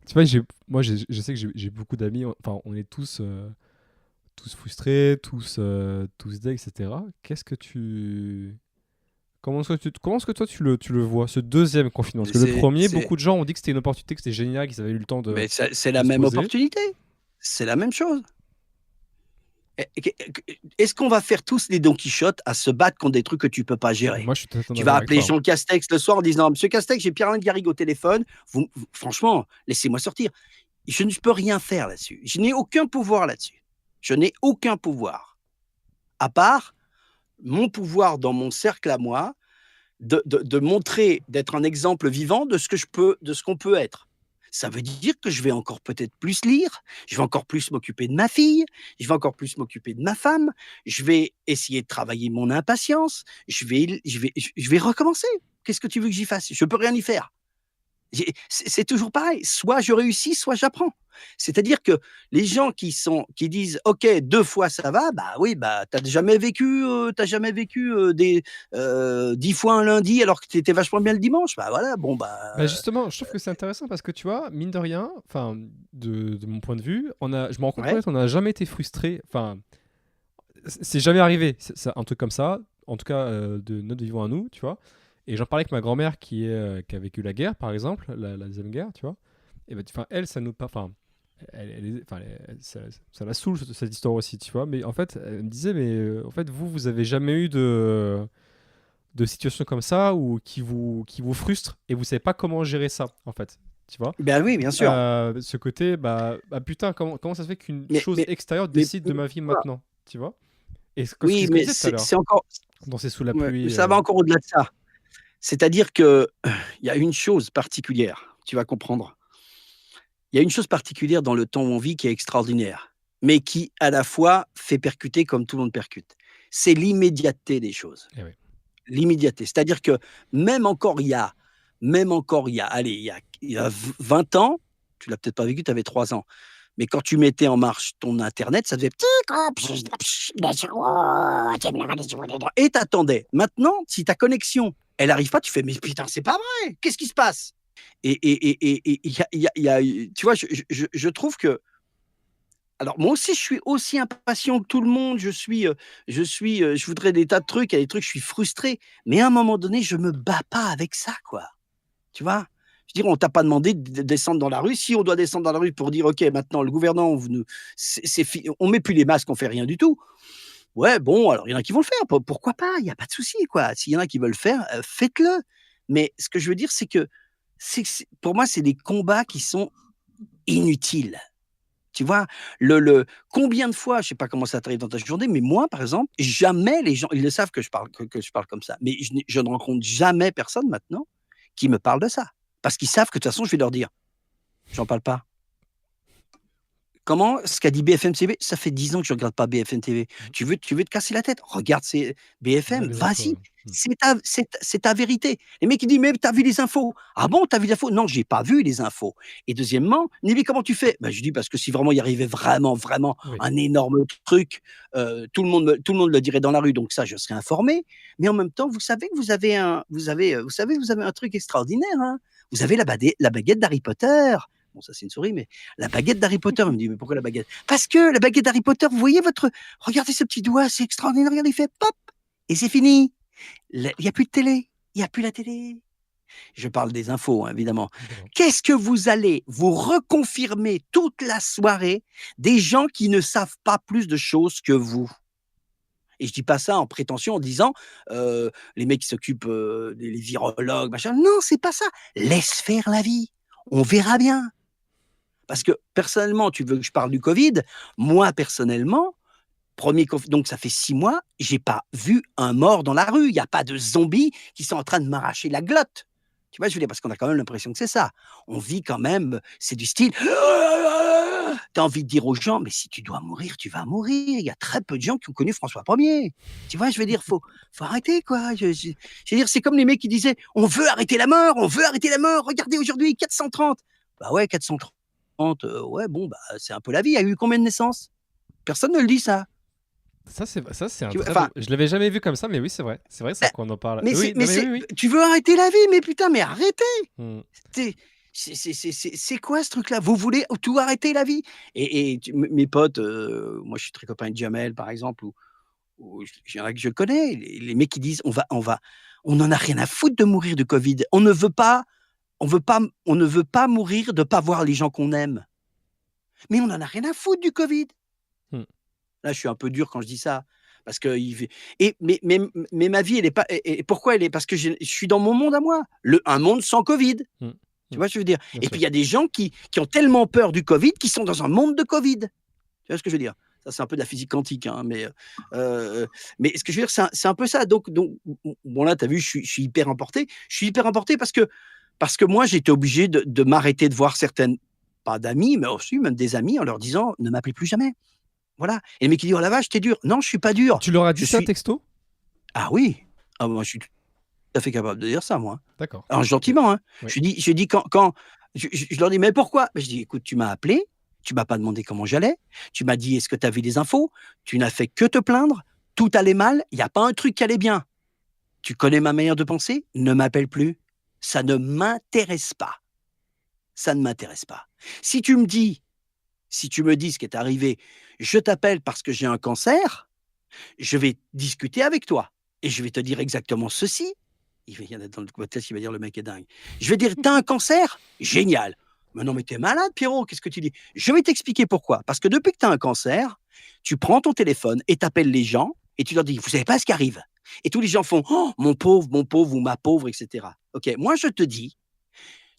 Tu vois, moi, je sais que j'ai beaucoup d'amis. Enfin, on est tous frustrés, tous deg, etc. Qu'est-ce que tu... Comment est-ce que toi, tu le vois, ce deuxième confinement? Parce que le premier, beaucoup de gens ont dit que c'était une opportunité, que c'était génial, qu'ils avaient eu le temps Mais c'est de la se même poser. opportunité. C'est la même chose. Est-ce qu'on va faire tous les Don Quichotte à se battre contre des trucs que tu peux pas gérer? Moi, je suis totalement Tu vas d'accord avec appeler toi. Jean Castex le soir en disant Monsieur Castex, j'ai Pierre-Alain Garrigue au téléphone. Franchement, laissez-moi sortir. Je ne peux rien faire là-dessus. Je n'ai aucun pouvoir là-dessus. Je n'ai aucun pouvoir, à part mon pouvoir dans mon cercle à moi, de montrer, d'être un exemple vivant de ce qu'on peut être. Ça veut dire que je vais encore peut-être plus lire, je vais encore plus m'occuper de ma fille, je vais encore plus m'occuper de ma femme, je vais essayer de travailler mon impatience, je vais recommencer. Qu'est-ce que tu veux que j'y fasse? Je peux rien y faire. C'est toujours pareil, soit je réussis, soit j'apprends. C'est-à-dire que les gens qui disent: «OK, 2 fois ça va», bah oui, bah, tu jamais vécu, 10 fois un lundi alors que tu étais vachement bien le dimanche? Bah voilà, bon bah, Bah justement, je trouve que c'est intéressant parce que tu vois, mine de rien, enfin, de mon point de vue, je me rends compte qu'en ouais, fait, on n'a jamais été frustré. Enfin, c'est jamais arrivé, un truc comme ça, en tout cas de notre vivant à nous, tu vois. Et j'en parlais avec ma grand-mère qui a vécu la guerre, par exemple, la deuxième guerre, tu vois. Et ben, enfin, elle, ça nous pas, enfin, ça la saoule cette histoire aussi, tu vois. Mais en fait, elle me disait, mais en fait, vous avez jamais eu de situations comme ça ou qui vous frustrent et vous savez pas comment gérer ça, en fait, tu vois. ben oui, bien sûr. Ce côté, bah putain, comment ça se fait qu'une Mais chose mais extérieure mais décide de ma vie pourquoi? maintenant, tu vois? Et ce Oui, que je mais disais tout à l'heure, c'est encore danser sous la ouais, pluie. ça va encore au-delà de ça. C'est-à-dire que, il y a une chose particulière, tu vas comprendre. Il y a une chose particulière dans le temps où on vit qui est extraordinaire, mais qui, à la fois, fait percuter comme tout le monde percute. C'est l'immédiateté des choses. Eh oui. L'immédiateté. C'est-à-dire que même encore il y a, allez, il y a 20 ans, tu l'as peut-être pas vécu, tu avais 3 ans, mais quand tu mettais en marche ton internet, ça faisait et t'attendais. Maintenant, si ta connexion, elle arrive pas, tu fais: «Mais putain, c'est pas vrai! Qu'est-ce qui se passe?» et il y a tu vois, je trouve que alors moi aussi, je suis aussi impatient que tout le monde. Je voudrais des tas de trucs, il y a des trucs, je suis frustré. Mais à un moment donné, je me bats pas avec ça, quoi. Tu vois? Je veux dire, on t'a pas demandé de descendre dans la rue. Si on doit descendre dans la rue pour dire: «OK, maintenant le gouvernement, vous nous c'est on met plus les masques, on fait rien du tout». Ouais, bon, alors il y en a qui vont le faire, pourquoi pas? Il y a pas de souci, quoi. S'il y en a qui veulent le faire, faites-le. Mais ce que je veux dire, c'est que c'est pour moi, c'est des combats qui sont inutiles. Tu vois? Combien de fois, je sais pas comment ça t'arrive dans ta journée, mais moi, par exemple, jamais les gens ils le savent que je parle comme ça, mais je ne rencontre jamais personne maintenant qui me parle de ça. Parce qu'ils savent que de toute façon, je vais leur dire: «J'en parle pas». Comment? Ce qu'a dit BFM TV, ça fait 10 ans que je regarde pas BFM TV. Mmh. Tu veux te casser la tête? Regarde c'est Ouais, BFM, les infos, vas-y, ouais. Mmh. c'est ta vérité. Les mecs, ils disent: «Mais tu as vu les infos?» «Ah bon, tu as vu les infos?» «Non, j'ai pas vu les infos» et deuxièmement: «Mais comment tu fais?» Bah, je dis: «Parce que si vraiment il arrivait vraiment Oui. un énorme truc, tout le monde le dirait dans la rue, donc ça, je serais informé. Mais en même temps, vous savez que vous savez que vous avez un truc extraordinaire, hein? Vous avez la baguette d'Harry Potter». Bon, ça, c'est une souris, mais la baguette d'Harry Potter. Il me dit: «Mais pourquoi la baguette?» «Parce que la baguette d'Harry Potter, vous voyez votre regardez ce petit doigt, c'est extraordinaire, regardez, il fait pop et c'est fini. Il y a plus de télé, il y a plus la télé». Je parle des infos, hein, évidemment. D'accord. Qu'est-ce que vous allez vous reconfirmer toute la soirée des gens qui ne savent pas plus de choses que vous? Et je dis pas ça en prétention en disant, les mecs qui s'occupent, les virologues, machin. Non, c'est pas ça. Laisse faire la vie. On verra bien. Parce que personnellement, tu veux que je parle du Covid? Moi, personnellement, premier donc ça fait 6 mois, j'ai pas vu un mort dans la rue. Il y a pas de zombies qui sont en train de m'arracher la glotte. Tu vois, je veux dire? Parce qu'on a quand même l'impression que c'est ça. On vit quand même, c'est du style tu as envie de dire aux gens: «Mais si tu dois mourir, tu vas mourir». Il y a très peu de gens qui ont connu François 1er. Tu vois? Je veux dire, faut arrêter quoi. Je veux dire, c'est comme les mecs qui disaient: «On veut arrêter la mort, on veut arrêter la mort. Regardez aujourd'hui 430». Bah ouais, 430, ouais, bon, bah, c'est un peu la vie. Il y a eu combien de naissances? Personne ne le dit ça. Ça, c'est un Tu vois? très Enfin, bon. Je l'avais jamais vu comme ça, mais oui, c'est vrai. C'est vrai ça bah, qu'on en parle. Oui, non, mais mais oui, c'est oui. tu veux arrêter la vie, mais putain, mais arrêtez! Mmh. Tu c'est quoi ce truc-là? Vous voulez tout arrêter la vie? Et mes potes, moi je suis très copain de Jamel par exemple ou il y en a que je connais, les mecs qui disent: On en a rien à foutre de mourir de Covid. On ne veut pas mourir de pas voir les gens qu'on aime. Mais on en a rien à foutre du Covid». Mmh. Là, je suis un peu dur quand je dis ça, parce que il v et mais ma vie elle est pas et pourquoi elle est parce que je suis dans mon monde à moi, un monde sans Covid. Mmh. Tu Mmh. vois ce que je veux dire? Bien Et puis sûr. il y a des gens qui ont tellement peur du Covid, qu'ils sont dans un monde de Covid. Tu vois ce que je veux dire? Ça, c'est un peu de la physique quantique, hein, mais ce que je veux dire, c'est un peu ça. Donc, bon, là, tu as vu, je suis hyper importé. Je suis hyper importé parce que moi, j'étais obligé de m'arrêter de voir certaines, pas d'amis, mais aussi même des amis, en leur disant, ne m'appelez plus jamais. Voilà. Et le mec, il dit, oh la vache, t'es dur. Non, je suis pas dur. Tu leur as Je dit ça suis. texto? Ah oui. Ah, moi, je suis tout à fait capable de dire ça, moi. D'accord. Alors, Ok. gentiment, hein. Oui. Je dis quand je leur dis, mais pourquoi? Je dis, écoute, tu m'as appelé, tu m'as pas demandé comment j'allais, tu m'as dit, est-ce que tu as vu des infos? Tu n'as fait que te plaindre, tout allait mal, il n'y a pas un truc qui allait bien. Tu connais ma manière de penser? Ne m'appelle plus. Ça ne m'intéresse pas. Ça ne m'intéresse pas. Si tu me dis, si tu me dis ce qui est arrivé, je t'appelle parce que j'ai un cancer, je vais discuter avec toi et je vais te dire exactement ceci. Il y en a dans le podcast qui va dire le mec est dingue. Je vais dire, t'as un cancer? Génial. Mais non, mais t'es malade, Pierrot, qu'est-ce que tu dis? Je vais t'expliquer pourquoi. Parce que depuis que t'as un cancer, tu prends ton téléphone et t'appelles les gens et tu leur dis, vous savez pas ce qui arrive. Et tous les gens font, oh, mon pauvre, ou ma pauvre, etc. Ok, moi je te dis,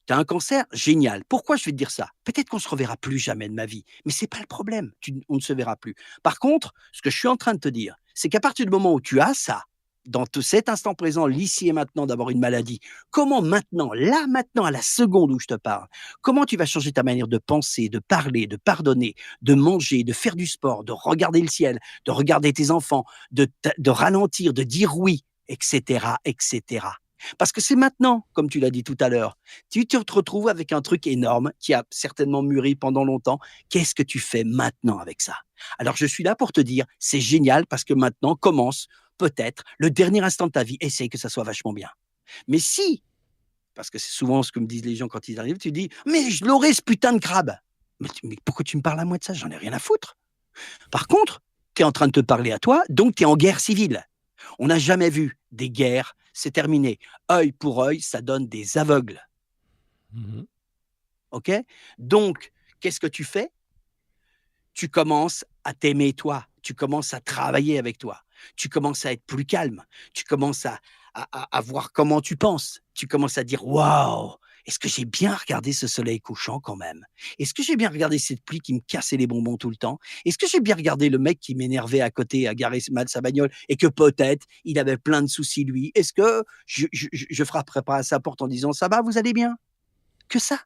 t'as un cancer, génial. Pourquoi je vais te dire ça? Peut-être qu'on se reverra plus jamais de ma vie, mais c'est pas le problème. On ne se verra plus. Par contre, ce que je suis en train de te dire, c'est qu'à partir du moment où tu as ça, dans cet instant présent, l'ici et maintenant, d'avoir une maladie, comment maintenant, là maintenant, à la seconde où je te parle, comment tu vas changer ta manière de penser, de parler, de pardonner, de manger, de faire du sport, de regarder le ciel, de regarder tes enfants, de ralentir, de dire oui, etc., etc. Parce que c'est maintenant, comme tu l'as dit tout à l'heure, tu te retrouves avec un truc énorme qui a certainement mûri pendant longtemps. Qu'est-ce que tu fais maintenant avec ça? Alors, je suis là pour te dire, c'est génial parce que maintenant commence peut-être le dernier instant de ta vie. Essaye que ça soit vachement bien. Mais si, parce que c'est souvent ce que me disent les gens quand ils arrivent, tu dis, mais je l'aurai ce putain de crabe. Mais pourquoi tu me parles à moi de ça? J'en ai rien à foutre. Par contre, tu es en train de te parler à toi, donc tu es en guerre civile. On n'a jamais vu des guerres, c'est terminé. Œil pour œil, ça donne des aveugles. Mhm. OK? Donc, qu'est-ce que tu fais? Tu commences à t'aimer toi. Tu commences à travailler avec toi. Tu commences à être plus calme. Tu commences à voir comment tu penses. Tu commences à dire waouh, est-ce que j'ai bien regardé ce soleil couchant quand même? Est-ce que j'ai bien regardé cette pluie qui me cassait les bonbons tout le temps? Est-ce que j'ai bien regardé le mec qui m'énervait à côté à garer mal sa bagnole et que peut-être il avait plein de soucis lui? Est-ce que je frapperai pas à sa porte en disant ça va, vous allez bien? Que ça?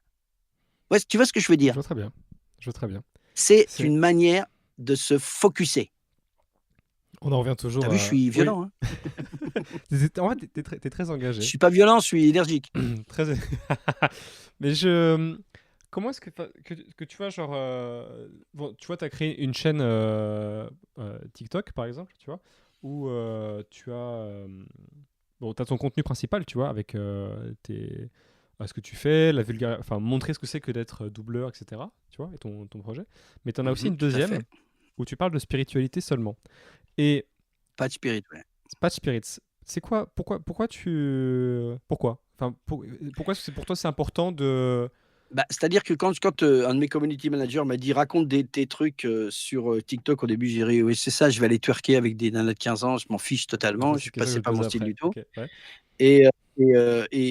Ouais, tu vois ce que je veux Je dire? vois très bien. Je vois très bien. C'est C'est... une manière de se focuser. On en revient T'as toujours vu, je à... suis Oui. violent. Hein. En fait, t'es très Je engagé. suis pas violent, je suis énergique. Très... Mais je... Comment est-ce que tu vois, genre... Bon, tu vois, tu as créé une chaîne TikTok, par exemple, tu vois, où tu as... bon, tu as ton contenu principal, tu vois, avec ce que tu fais, enfin, montrer ce que c'est que d'être doubleur, etc., tu vois, et ton projet. Mais tu en as aussi une Tout à deuxième fait. où tu parles de spiritualité seulement. Et Pas de spirit, ouais. Patch Spirits, c'est quoi? Pourquoi tu... Pourquoi? Enfin, pourquoi est-ce que pour toi c'est important de... Bah, c'est-à-dire que quand un de mes community managers m'a dit raconte tes trucs sur TikTok, au début, j'ai dit oui, c'est ça, je vais aller twerker avec des nanas de 15 ans, je m'en fiche totalement, C'est quelque chose que je c'est vais pas mon poser style après. du tout. Ok, ouais.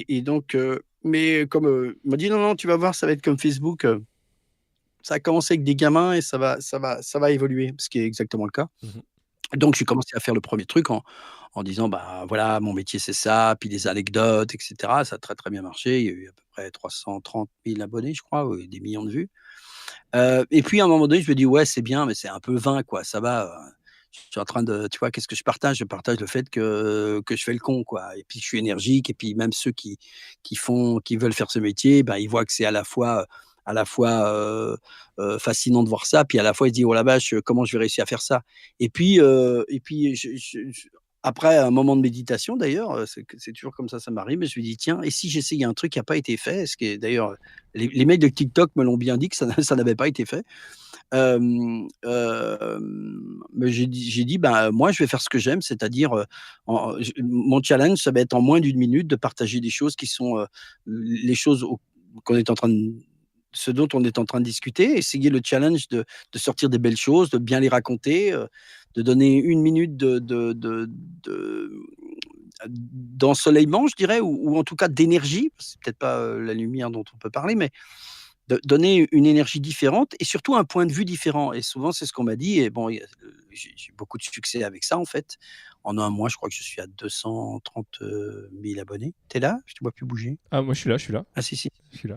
Et donc, mais comme il m'a dit non, non, tu vas voir, ça va être comme Facebook. Ça a commencé avec des gamins et ça va évoluer, ce qui est exactement le cas. Mhm. Donc, j'ai commencé à faire le premier truc en disant, bah voilà, mon métier c'est ça, puis des anecdotes, etc. Ça a très très bien marché. Il y a eu à peu près 330 000 abonnés, je crois, des millions de vues. Et puis à un moment donné, je me dis, ouais, c'est bien, mais c'est un peu vain, quoi. Ça va. Je suis en train de, tu vois, qu'est-ce que je partage? Je partage le fait que je fais le con, quoi. Et puis je suis énergique. Et puis même ceux qui veulent faire ce métier, ben, ils voient que c'est à la fois fascinant de voir ça, puis à la fois ils se disent oh la vache, comment je vais réussir à faire ça? Et puis après un moment de méditation d'ailleurs, c'est toujours comme ça m'arrive, mais je me dis tiens, et si j'essayais un truc qui n'a pas été fait, ce qui est d'ailleurs les mecs de TikTok me l'ont bien dit que ça n'avait pas été fait. Mais j'ai dit ben moi je vais faire ce que j'aime, c'est-à-dire mon challenge ça va être en moins d'une minute de partager des choses qui sont les choses qu'on est en train de ce dont on est en train de discuter, essayer le challenge de sortir des belles choses, de bien les raconter, de donner une minute d'ensoleillement, je dirais, ou en tout cas d'énergie. C'est peut-être pas la lumière dont on peut parler, donner une énergie différente et surtout un point de vue différent. Et souvent, c'est ce qu'on m'a dit. Et bon, j'ai beaucoup de succès avec ça, en fait. En un mois, je crois que je suis à 230 000 abonnés. T'es là? Je te vois plus bouger. Ah, moi, je suis là, Ah, si, si. je suis là.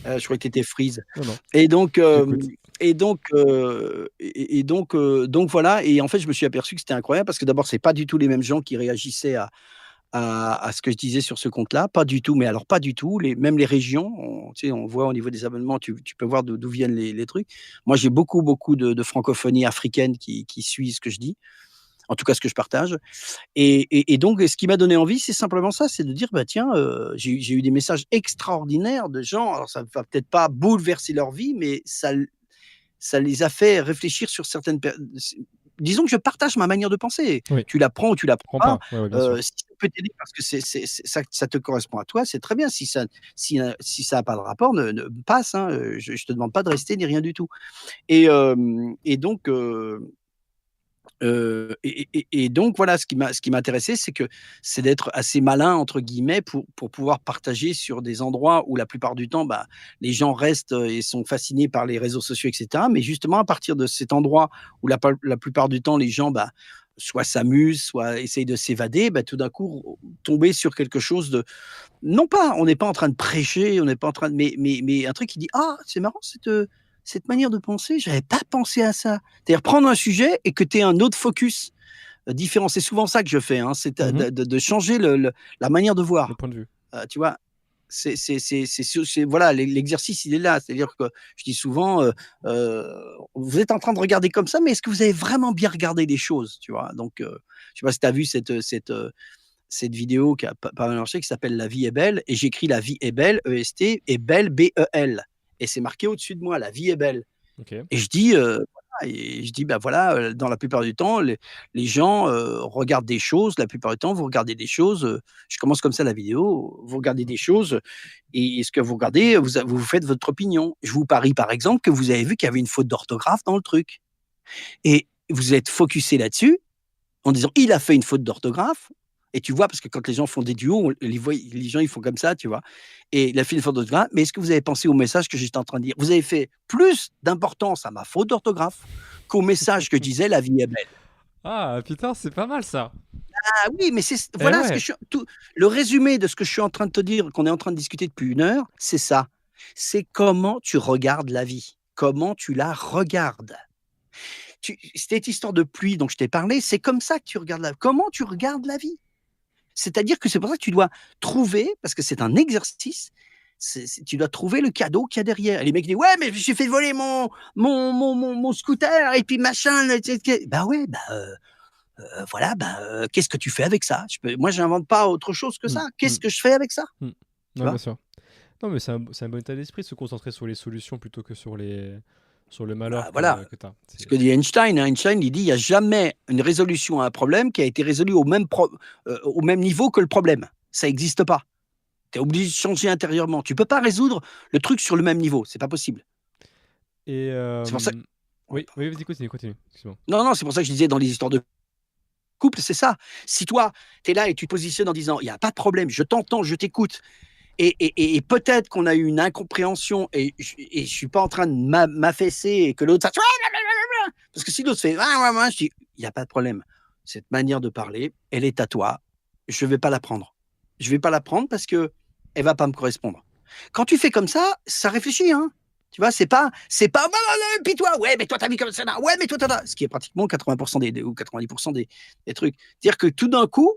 Je croyais que tu étais freeze. Non, non, Et donc, j'écoute. donc voilà. Et en fait, je me suis aperçu que c'était incroyable parce que d'abord, c'est pas du tout les mêmes gens qui réagissaient à ce que je disais sur ce compte-là, pas du tout, mais alors pas du tout. Même les régions, tu sais, on voit au niveau des abonnements, tu peux voir d'où viennent les trucs. Moi, j'ai beaucoup, beaucoup de francophonie africaine qui suit ce que je dis, en tout cas ce que je partage. Et donc, ce qui m'a donné envie, c'est simplement ça, c'est de dire, bah tiens, j'ai eu des messages extraordinaires de gens. Alors, ça ne va peut-être pas bouleverser leur vie, mais ça les a fait réfléchir sur certaines. Disons que je partage ma manière de penser. Oui, Tu la prends ou tu la prends prends pas. pas. Ouais, ouais, bien sûr. Si ça peut t'aider parce que ça te correspond à toi, c'est très bien. Si ça n'a pas de rapport, passe. Hein, je ne te demande pas de rester ni rien du tout. Et donc, et donc voilà, ce qui m'a intéressé, c'est d'être assez «malin» entre guillemets pour pouvoir partager sur des endroits où la plupart du temps, bah, les gens restent, et sont fascinés par les réseaux sociaux et cetera. Mais justement à partir de cet endroit où la plupart du temps les gens, bah, soit s'amusent, soit essayent de s'évader, bah, tout d'un coup tomber sur quelque chose de non pas, on n'est pas en train de prêcher, on n'est pas en train de mais un truc qui dit: «Ah, c'est marrant cette manière de penser, j'avais pas pensé à ça». C'est-à-dire prendre un sujet et que tu aies un autre focus, différent. C'est souvent ça que je fais, hein, c'est Mhm. de changer la manière de Le voir, point de vue. tu vois? Voilà, l'exercice, il est là. C'est-à-dire que je dis souvent, «Vous êtes en train de regarder comme ça, mais est-ce que vous avez vraiment bien regardé les choses?» Tu vois? Donc, je sais pas si tu as vu cette vidéo qui a pas mal marché, qui s'appelle «La vie est belle», et j'écris «La vie est belle», EST, et belle, BEL, et c'est marqué au-dessus de moi: «La vie est belle». Ok. Et je dis, voilà, et je dis: «Bah, voilà, dans la plupart du temps, les gens, regardent des choses, la plupart du temps, vous regardez des choses», je commence comme ça la vidéo, «vous regardez des choses et ce que vous regardez, vous vous faites votre opinion. Je vous parie, par exemple, que vous avez vu qu'il y avait une faute d'orthographe dans le truc et vous êtes focusé là-dessus en disant: «Il a fait une faute d'orthographe», et tu vois? Parce que quand les gens font des duos, les gens, ils font comme ça, tu vois? Et il a fait une faute d'orthographe, mais est-ce que vous avez pensé au message que j'étais en train de dire? Vous avez fait plus d'importance à ma faute d'orthographe qu'au message que disait: «La vie est belle». Ah, putain, c'est pas mal ça. Ah oui, mais Eh voilà ce que ouais. je suis tout le résumé de ce que je suis en train de te dire, qu'on est en train de discuter depuis 1 heure, c'est ça. C'est comment tu regardes la vie, comment tu la regardes. Cette histoire de pluie dont je t'ai parlé, c'est comme ça que tu regardes comment tu regardes la vie? C'est-à-dire que c'est pour ça que tu dois trouver, parce que c'est un exercice, tu dois trouver le cadeau qu'il y a derrière. Et les mecs disent: «Ouais, mais je me suis fait voler mon scooter et puis machin, le tu sais». Bah ouais, bah, voilà, bah, qu'est-ce que tu fais avec ça? Moi, j'invente pas autre chose que Mm, ça. mm, Qu'est-ce que je fais avec ça? mm. Tu Non, bien vois? sûr. Non, mais c'est un bon état d'esprit de se concentrer sur les solutions plutôt que sur le malheur Bah, voilà, que tu as. ce que dit Einstein, hein. Einstein, il dit: «Il y a jamais une résolution à un problème qui a été résolue au même niveau que le problème. Ça existe pas. Tu es obligé de changer intérieurement. Tu peux pas résoudre le truc sur le même niveau, c'est pas possible». Et C'est pour ça que ouais, oui, pardon. oui, vas-y, continue, continue. Excuse-moi. Non, non, c'est pour ça que je disais dans les histoires de couple, c'est ça. Si toi, tu es là et tu te positionnes en disant: «Il y a pas de problème, je t'entends, je t'écoute, et peut-être qu'on a eu une incompréhension et je suis pas en train de m'affaisser et que l'autre fasse parce que si l'autre fait: «Ah ouais, ouais», je dis: «Il y a pas de problème. Cette manière de parler, elle est à toi. Je vais pas la prendre. Je vais pas la prendre parce qu'elle va pas me correspondre». Quand tu fais comme ça réfléchit, hein. Tu vois? C'est pas: «Ouais, ouais, ouais, puis toi, ouais, mais toi, tu as vu comme ça, là. Ouais, mais toi, tu as» ce qui est pratiquement 80 des ou 90 des trucs. C'est-à-dire que tout d'un coup,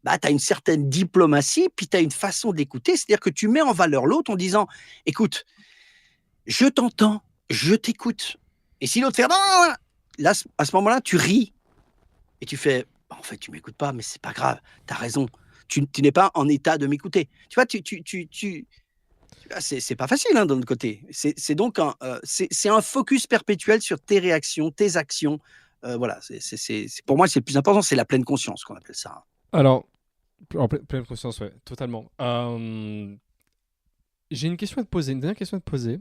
bah, tu as une certaine diplomatie, puis tu as une façon d'écouter. C'est-à-dire que tu mets en valeur l'autre en disant: «Écoute, je t'entends, je t'écoute». Et si l'autre fait: «Non, non, non», là, à ce moment-là, tu ris et tu fais: «Bah, en fait, tu m'écoutes pas, mais c'est pas grave, tu as raison. Tu n'es pas en état de m'écouter». Tu vois? Tu vois, c'est pas facile, hein, d'un autre côté. C'est donc c'est un focus perpétuel sur tes réactions, tes actions. Voilà, pour moi, c'est le plus important, c'est la pleine conscience qu'on appelle ça, hein. Alors, pleine conscience, ouais, totalement. J'ai une question à te poser, une dernière question à te poser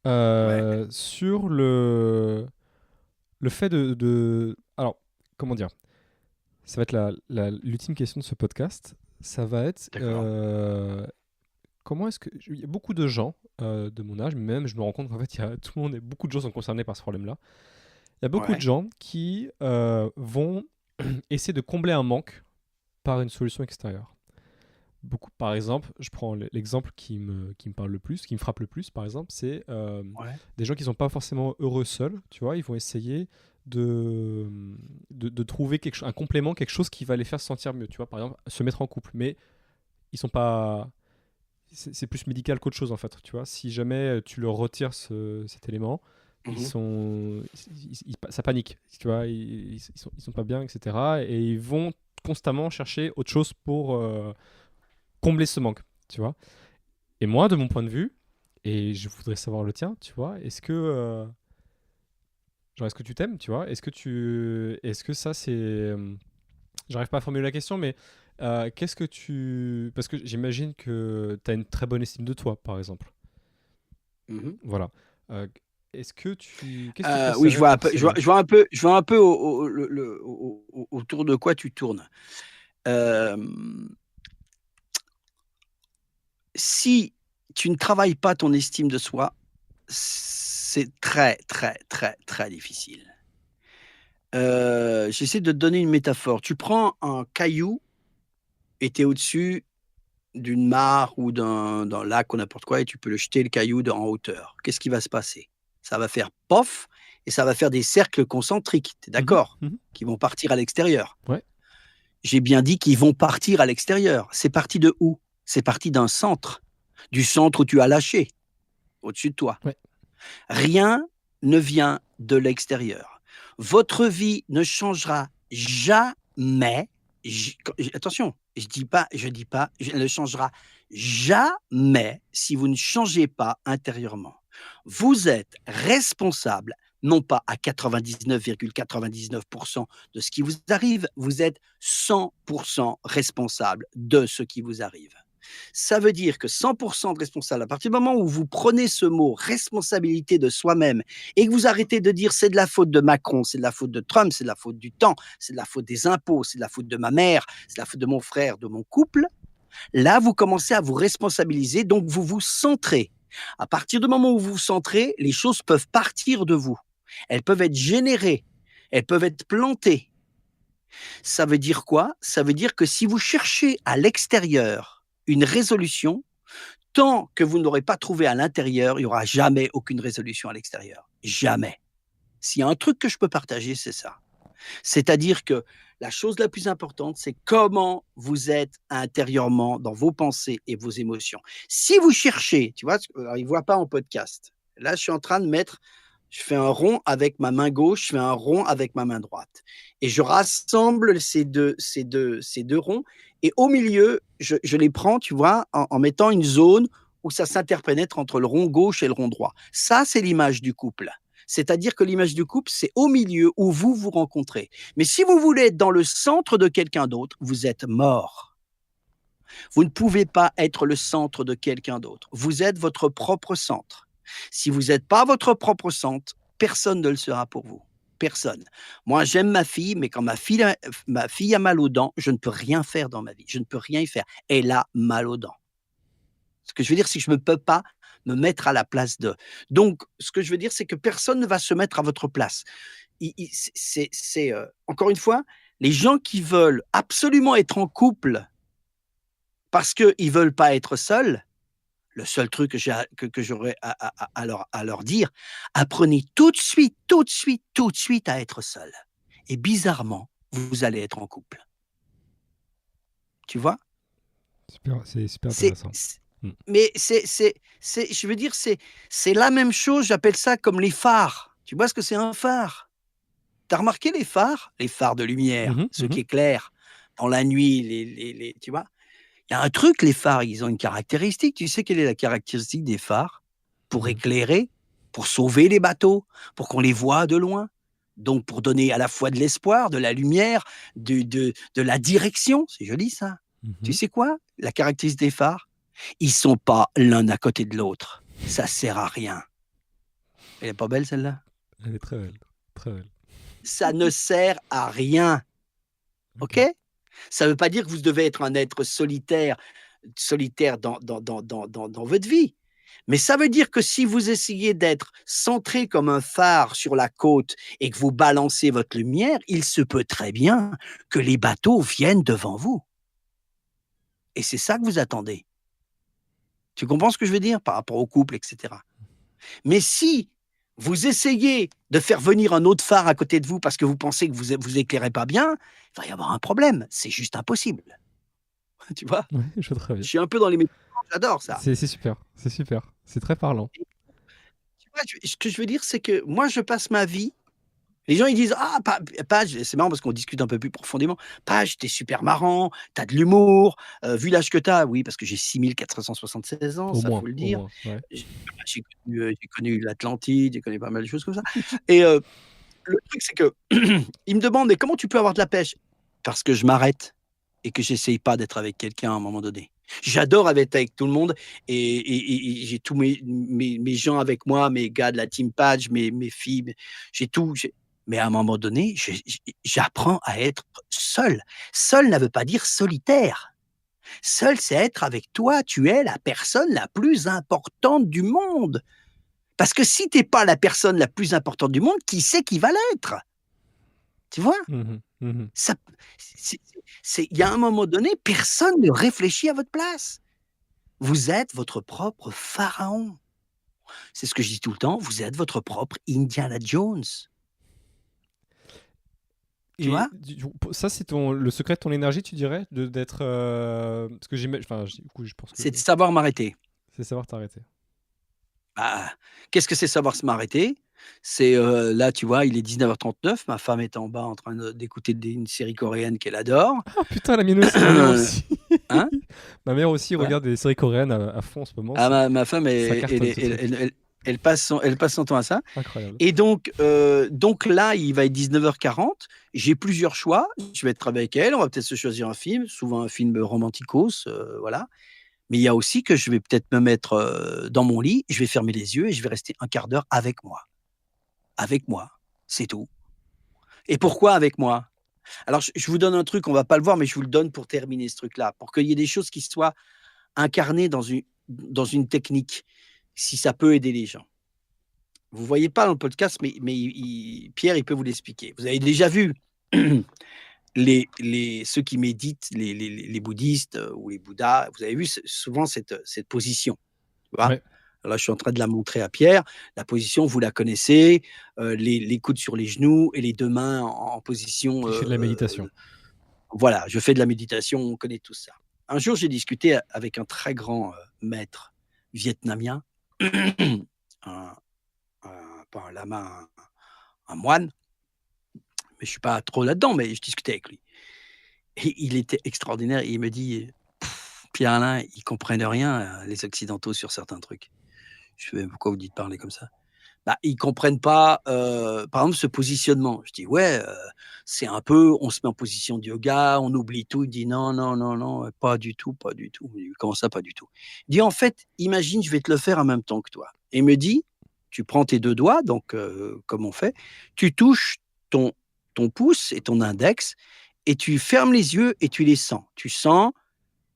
Ouais, sur le fait alors, comment dire? Ça va être l'ultime question de ce podcast. Ça va être d'accord. comment est-ce que il y a beaucoup de gens de mon âge, même je me rends compte qu'en fait, il y a tout le monde, beaucoup de gens sont concernés par ce problème-là. Il y a beaucoup de Ouais, gens qui vont essayer de combler un manque par une solution extérieure. Beaucoup, par exemple, je prends l'exemple qui me parle le plus, qui me frappe le plus, par exemple, c'est ouais. des gens qui sont pas forcément heureux seuls, tu vois, ils vont essayer de, de trouver un complément, quelque chose qui va les faire se sentir mieux, tu vois, par exemple, se mettre en couple, mais ils sont pas... C'est plus médical qu'autre chose, en fait, tu vois, si jamais tu leur retires cet élément, Mhm. ça panique, tu vois, ils sont pas bien, etc., et ils vont constamment chercher autre chose pour combler ce manque, tu vois. Et moi, de mon point de vue, et je voudrais savoir le tien, tu vois, est-ce que tu t'aimes, tu vois, est-ce que ça c'est, j'arrive pas à formuler la question, mais qu'est-ce que parce que j'imagine que tu as une très bonne estime de toi, par exemple, Mhm. voilà. Euh, qu'est-ce qui te Oui, je serait vois un peu, je vois, personnel? je vois un peu, je vois un peu autour de quoi tu tournes. Euh, Si tu ne travailles pas ton estime de soi, c'est très, très, très, très difficile. J'essaie de te donner une métaphore. Tu prends un caillou et tu es au-dessus d'une mare ou d'un lac ou n'importe quoi et tu peux le jeter le caillou en hauteur. Qu'est-ce qui va se passer? Ça va faire pof et ça va faire des cercles concentriques. Tu es Mhm, d'accord? mhm. Qui vont partir à l'extérieur. Ouais. J'ai bien dit qu'ils vont partir à l'extérieur. C'est parti de où? C'est parti d'un centre. Du centre où tu as lâché, au-dessus de toi. Ouais. Rien ne vient de l'extérieur. Votre vie ne changera jamais. Attention, je dis pas, elle ne changera jamais si vous ne changez pas intérieurement. Vous êtes responsable, non pas à 99,99% de ce qui vous arrive, vous êtes 100% responsable de ce qui vous arrive. Ça veut dire que 100% de responsable, à partir du moment où vous prenez ce mot responsabilité de soi-même et que vous arrêtez de dire c'est de la faute de Macron, c'est de la faute de Trump, c'est de la faute du temps, c'est de la faute des impôts, c'est de la faute de ma mère, c'est de la faute de mon frère, de mon couple, là, vous commencez à vous responsabiliser, donc vous vous centrez. À partir du moment où vous vous centrez, les choses peuvent partir de vous. Elles peuvent être générées, elles peuvent être plantées. Ça veut dire quoi? Ça veut dire que si vous cherchez à l'extérieur une résolution, tant que vous n'aurez pas trouvé à l'intérieur, il n'y aura jamais aucune résolution à l'extérieur. Jamais. S'il y a un truc que je peux partager, c'est ça. C'est-à-dire que la chose la plus importante, c'est comment vous êtes intérieurement dans vos pensées et vos émotions. Si vous cherchez, tu vois, alors, ils ne voient pas en podcast. Là, je suis en train de mettre, je fais un rond avec ma main gauche, je fais un rond avec ma main droite. Et je rassemble ces deux ronds. Et au milieu, je les prends, tu vois, en mettant une zone où ça s'interpénètre entre le rond gauche et le rond droit. Ça, c'est l'image du couple. C'est-à-dire que l'image du couple, c'est au milieu où vous vous rencontrez. Mais si vous voulez être dans le centre de quelqu'un d'autre, vous êtes mort. Vous ne pouvez pas être le centre de quelqu'un d'autre. Vous êtes votre propre centre. Si vous n'êtes pas votre propre centre, personne ne le sera pour vous. Personne. Moi, j'aime ma fille, mais quand ma fille a mal aux dents, je ne peux rien faire dans ma vie. Je ne peux rien y faire. Elle a mal aux dents. Ce que je veux dire, c'est que je ne peux pas me mettre à la place de. Donc, ce que je veux dire, c'est que personne ne va se mettre à votre place. Encore une fois, les gens qui veulent absolument être en couple parce qu'ils ne veulent pas être seuls, le seul truc que j'aurais à leur dire, apprenez tout de suite, tout de suite, tout de suite à être seul. Et bizarrement, vous allez être en couple. Tu vois? C'est super C'est, intéressant. c'est- Mm. mais je veux dire, c'est la même chose, j'appelle ça comme les phares. Tu vois ce que c'est un phare? Tu as remarqué les phares? Les phares de lumière, Mhm, ceux mhm. qui éclairent dans la nuit, tu vois? Il y a un truc, les phares, ils ont une caractéristique. Tu sais quelle est la caractéristique des phares? Pour Mhm. éclairer, pour sauver les bateaux, pour qu'on les voit de loin. Donc, pour donner à la fois de l'espoir, de la lumière, de la direction. C'est joli, ça. Tu Mhm. sais quoi? La caractéristique des phares? Ils sont pas l'un à côté de l'autre. Ça sert à rien. Elle est pas belle, celle-là? Elle est très belle. Très belle. Ça ne sert à rien. OK? Ok. Ça ne veut pas dire que vous devez être un être solitaire. solitaire dans votre vie. Mais ça veut dire que si vous essayez d'être centré comme un phare sur la côte et que vous balancez votre lumière, il se peut très bien que les bateaux viennent devant vous. Et c'est ça que vous attendez. Tu comprends ce que je veux dire par rapport au couple, etc. Mais si vous essayez de faire venir un autre phare à côté de vous parce que vous pensez que vous éclairez pas bien, il va y avoir un problème. C'est juste impossible. Tu vois? Ouais, je vois très Je bien. suis un peu dans les métaphores, j'adore ça. C'est super, c'est super. C'est très parlant. Tu vois, ce que je veux dire, c'est que moi, je passe ma vie. Les gens, ils disent: «Ah, Page», c'est marrant parce qu'on discute un peu plus profondément. «Page, tu super marrant, t'as de l'humour, vu l'âge que t'as». Oui, parce que j'ai 6476 ans, ça, faut le Au dire. moins, ouais. J'ai j'ai connu l'Atlantide, j'ai connu pas mal de choses comme ça et le truc, c'est que ils me demandent: «Mais comment tu peux avoir de la pêche?» Parce que je m'arrête et que j'essaye pas d'être avec quelqu'un à un moment donné. J'adore être avec tout le monde et j'ai tous mes gens avec moi, mes gars de la team Patch, mes filles, j'ai tout, mais à un moment donné, j'apprends à être seul. Seul ne veut pas dire solitaire. Seul, c'est être avec toi. Tu es la personne la plus importante du monde. Parce que si tu es pas la personne la plus importante du monde, qui c'est qui va l'être? Tu vois? Mmh mh. Mmh. Ça il y a un moment donné, personne ne réfléchit à votre place. Vous êtes votre propre pharaon. C'est ce que je dis tout le temps, vous êtes votre propre Indiana Jones. Tu Et vois? du coup, ça, c'est ton le secret de ton énergie, tu dirais? D'être, parce que enfin, du coup, je pense que C'est de savoir m'arrêter. c'est savoir t'arrêter. Bah, qu'est-ce que c'est savoir se m'arrêter? C'est, là, tu vois, il est 19h39, ma femme est en bas en train d'écouter une série coréenne qu'elle adore. Ah putain, la mienne aussi, ma mère aussi. Hein? Ma mère aussi Quoi? regarde des séries coréennes à fond en ce moment, Ah, ma femme, ça cartonne ce truc. elle passe son temps à ça. Incroyable. Et donc là, il va être 19h40. J'ai plusieurs choix. Je vais être avec elle. On va peut-être se choisir un film, souvent un film romanticos, voilà. Mais il y a aussi que je vais peut-être me mettre dans mon lit, je vais fermer les yeux et je vais rester un quart d'heure avec moi. Avec moi, c'est tout. Et pourquoi avec moi? Alors, je vous donne un truc, on va pas le voir, mais je vous le donne pour terminer ce truc-là, pour qu'il y ait des choses qui soient incarnées dans une technique, si ça peut aider les gens. Vous voyez pas dans le podcast, mais Pierre, il peut vous l'expliquer. Vous avez déjà vu ceux qui méditent, les bouddhistes ou les bouddhas, vous avez vu souvent cette position, tu vois? Ouais, Là, je suis en train de la montrer à Pierre. La position, vous la connaissez, les coudes sur les genoux et les 2 mains en position, tu fais de la méditation. voilà, je fais de la méditation, on connaît tout ça. Un jour, j'ai discuté avec un très grand, maître vietnamien, un pas un lama, un moine, mais je suis pas trop là-dedans, mais je discutais avec lui et il était extraordinaire et il me dit: «Pierre-Alain, ils comprennent rien, les occidentaux sur certains trucs». Je fais: «Pourquoi vous dites parler comme ça?» Bah, ils comprennent pas, par exemple, ce positionnement. Je dis: «Ouais, c'est un peu on se met en position de yoga, on oublie tout». Il dit: «Non, non, non, non, pas du tout, pas du tout». Je dis: «Comment ça, pas du tout?» Il dit: «En fait, imagine, je vais te le faire en même temps que toi» et il me dit: «Tu prends tes 2 doigts, donc comme on fait, tu touches ton pouce et ton index et tu fermes les yeux et tu les sens. Tu sens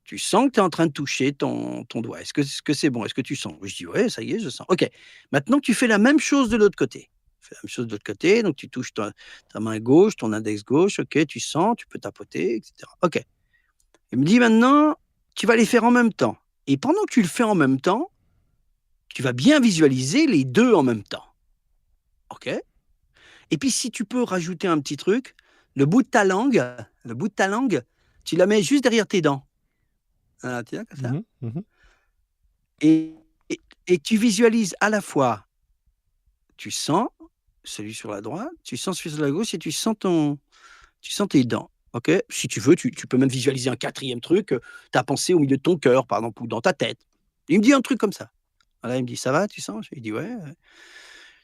que tu es en train de toucher ton doigt. Est-ce que c'est bon? Est-ce que tu sens?» Je dis: «Ouais, ça y est, je sens». «OK. Maintenant tu fais la même chose de l'autre côté». Tu fais la même chose de l'autre côté, donc tu touches ta main gauche, ton index gauche, OK, tu sens, tu peux tapoter et cetera. OK. Il me dit: «Maintenant, tu vas les faire en même temps et pendant que tu le fais en même temps, tu vas bien visualiser les 2 en même temps». OK. Et puis si tu peux rajouter un petit truc, le bout de ta langue, tu la mets juste derrière tes dents. Voilà, tu vois comme ça? Mmh mh. Mmh. Et et tu visualises à la fois, tu sens celui sur la droite, tu sens celui sur la gauche et tu sens tes dents, OK? Si tu veux, tu peux même visualiser un quatrième truc, tu as pensé au milieu de ton cœur, par exemple, ou dans ta tête. Il me dit un truc comme ça. Voilà, il me dit: «Ça va, tu sens?» Je lui dis: «Ouais,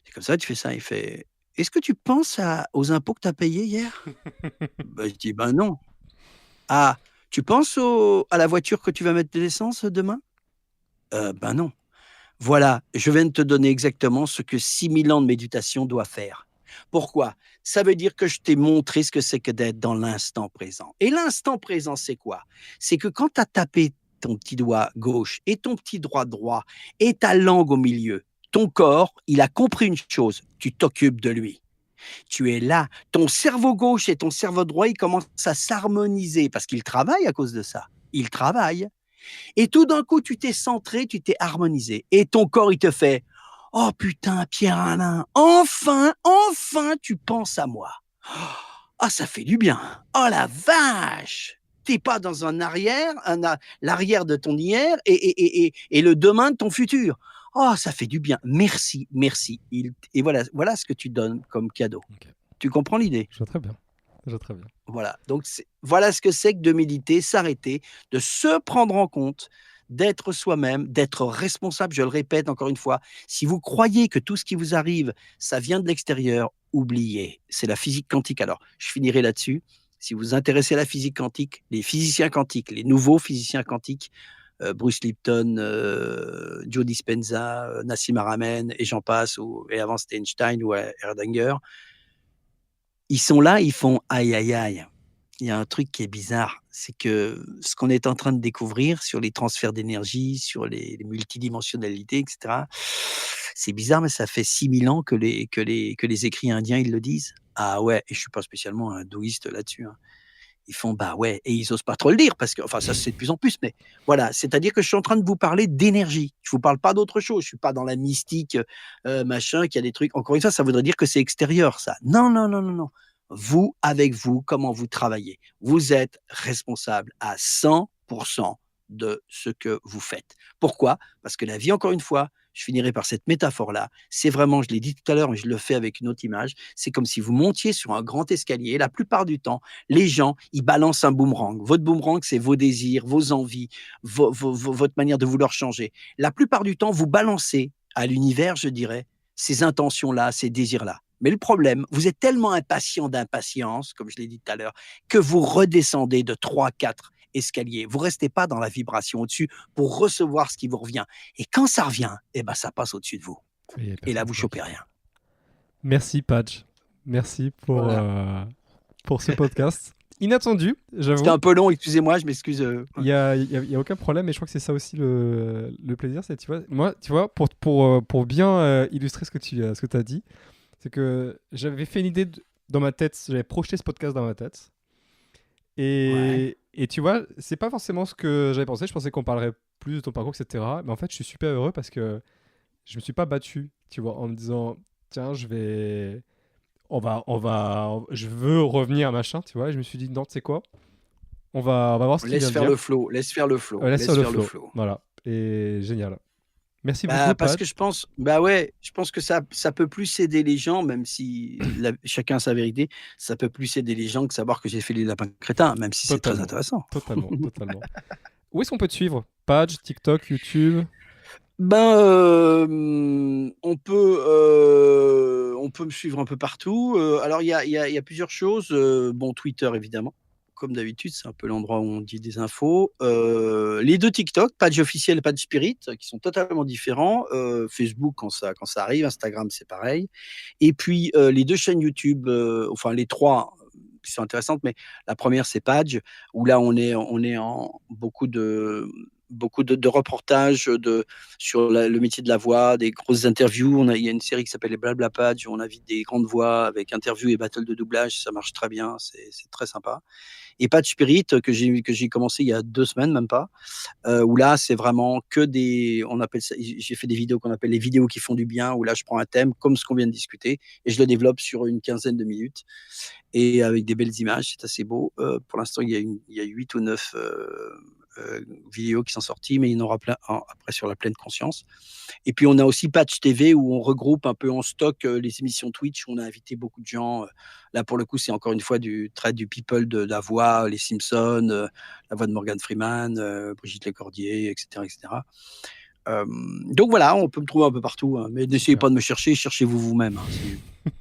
c'est comme ça, tu fais ça». Il fait: «Est-ce que tu penses aux impôts que tu as payés hier?» Bah, je dis: «Ben, non». «Ah, tu penses à la voiture que tu vas mettre de l'essence, demain?» «Ben, non». Voilà, je viens de te donner exactement ce que 6 000 ans de méditation doit faire. Pourquoi? Ça veut dire que je t'ai montré ce que c'est que d'être dans l'instant présent. Et l'instant présent, c'est quoi? C'est que quand tu as tapé ton petit doigt gauche et ton petit doigt droit et ta langue au milieu, ton corps, il a compris une chose, tu t'occupes de lui. Tu es là, ton cerveau gauche et ton cerveau droit, ils commencent à s'harmoniser parce qu'ils travaillent à cause de ça. Ils travaillent. Et tout d'un coup, tu t'es centré, tu t'es harmonisé. Et ton corps, il te fait « Oh putain, Pierre-Alain, enfin, tu penses à moi. Ah, ça fait du bien. Oh la vache! T'es pas dans un arrière, l'arrière de ton hier et le demain de ton futur. Oh, ça fait du bien. Merci, merci. Et voilà ce que tu donnes comme cadeau. Ok. Tu comprends l'idée? Je vois très bien. Je vois très bien. Voilà. Donc, voilà ce que c'est que de méditer, s'arrêter, de se prendre en compte, d'être soi-même, d'être responsable. Je le répète encore une fois, si vous croyez que tout ce qui vous arrive, ça vient de l'extérieur, oubliez. C'est la physique quantique. Alors, je finirai là-dessus. Si vous vous intéressez à la physique quantique, les physiciens quantiques, les nouveaux physiciens quantiques, Bruce Lipton, Joe Dispenza, Nassim Haramein, et j'en passe, et avant c'était Einstein ou Erlanger, ils sont là, ils font aïe aïe aïe. Il y a un truc qui est bizarre, c'est que ce qu'on est en train de découvrir sur les transferts d'énergie, sur les multidimensionnalités, etc., c'est bizarre, mais ça fait 6000 ans que les écrits indiens, ils le disent. Ah ouais, et je suis pas spécialement un hindouiste là-dessus, hein. Ils font bah ouais, et ils osent pas trop le dire parce que, enfin, ça c'est de plus en plus, mais voilà, c'est-à-dire que je suis en train de vous parler d'énergie. Je vous parle pas d'autre chose. Je suis pas dans la mystique, machin, qu'il y a des trucs. Encore une fois, ça voudrait dire que c'est extérieur, ça. Non, non, non, non, non. Vous, avec vous, comment vous travaillez. Vous êtes responsable à 100% de ce que vous faites. Pourquoi? Parce que la vie, encore une fois, je finirai par cette métaphore-là. C'est vraiment, je l'ai dit tout à l'heure, mais je le fais avec une autre image. C'est comme si vous montiez sur un grand escalier. La plupart du temps, les gens, ils balancent un boomerang. Votre boomerang, c'est vos désirs, vos envies, votre manière de vouloir changer. La plupart du temps, vous balancez à l'univers, je dirais, ces intentions-là, ces désirs-là. Mais le problème, vous êtes tellement impatient d'impatience, comme je l'ai dit tout à l'heure, que vous redescendez de 3, 4 escaliers. Vous restez pas dans la vibration au-dessus pour recevoir ce qui vous revient. Et quand ça revient, eh ben, ça passe au-dessus de vous. Et là, vous chopez rien. Merci, Patch. Merci pour ce podcast. Inattendu, j'avoue. C'était un peu long, excusez-moi, je m'excuse. Il y a aucun problème, et je crois que c'est ça aussi le plaisir. C'est, tu vois, moi, tu vois, pour bien illustrer ce que tu as dit, c'est que j'avais fait une idée dans ma tête, j'avais projeté ce podcast dans ma tête. Et tu vois, c'est pas forcément ce que j'avais pensé. Je pensais qu'on parlerait plus de ton parcours, etc. Mais en fait, je suis super heureux parce que je me suis pas battu, tu vois, en me disant, tiens, je veux revenir, machin, tu vois. Et je me suis dit, non, tu sais quoi, on va voir ce qu'il vient de dire. Laisse faire le flow. Laisse faire le flow. Voilà. Et génial. Merci beaucoup, parce que je pense que ça peut plus aider les gens, même si chacun a sa vérité, ça peut plus aider les gens que savoir que j'ai fait les lapins crétins, même si c'est très intéressant. Totalement. Où est-ce qu'on peut te suivre? Page, TikTok, YouTube? On peut me suivre un peu partout. Alors il y a plusieurs choses. Twitter évidemment. Comme d'habitude, c'est un peu l'endroit où on dit des infos. Les 2 TikTok, Page officiel et Page Spirit, qui sont totalement différents. Facebook, quand ça arrive. Instagram, c'est pareil. Et puis, les 2 chaînes YouTube, enfin les 3 qui sont intéressantes, mais la première, c'est Page, où là, on est en beaucoup de reportages sur le métier de la voix, des grosses interviews. Il y a une série qui s'appelle les Blabla Page, où on invite des grandes voix avec interviews et battles de doublage. Ça marche très bien, c'est très sympa. Et Page Spirit, que j'ai commencé il y a 2 semaines, même pas, où là, c'est vraiment que j'ai fait des vidéos qu'on appelle les vidéos qui font du bien, où là, je prends un thème comme ce qu'on vient de discuter et je le développe sur une quinzaine de minutes et avec des belles images, c'est assez beau. Pour l'instant, il y a 8 ou 9 vidéos qui sont sorties, mais il y en aura plein après sur la pleine conscience. Et puis on a aussi Patch TV où on regroupe un peu en stock les émissions Twitch où on a invité beaucoup de gens. Là pour le coup c'est encore une fois du people de la voix, les Simpsons, la voix de Morgan Freeman, Brigitte Lecordier, etc. Donc voilà, on peut me trouver un peu partout, hein, mais n'essayez pas de me chercher, cherchez-vous vous-même. Hein,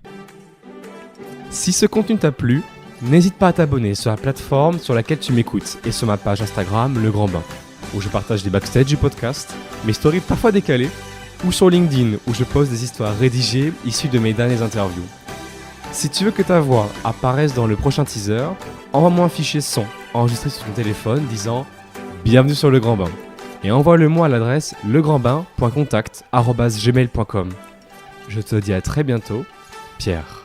Si ce contenu t'a plu, n'hésite pas à t'abonner sur la plateforme sur laquelle tu m'écoutes et sur ma page Instagram Le Grand Bain, où je partage des backstage du podcast, mes stories parfois décalées, ou sur LinkedIn où je poste des histoires rédigées issues de mes dernières interviews. Si tu veux que ta voix apparaisse dans le prochain teaser, envoie-moi un fichier son enregistré sur ton téléphone disant « bienvenue sur Le Grand Bain. Et envoie-le-moi à l'adresse legrandbain.contact@gmail.com. Je te dis à très bientôt, Pierre.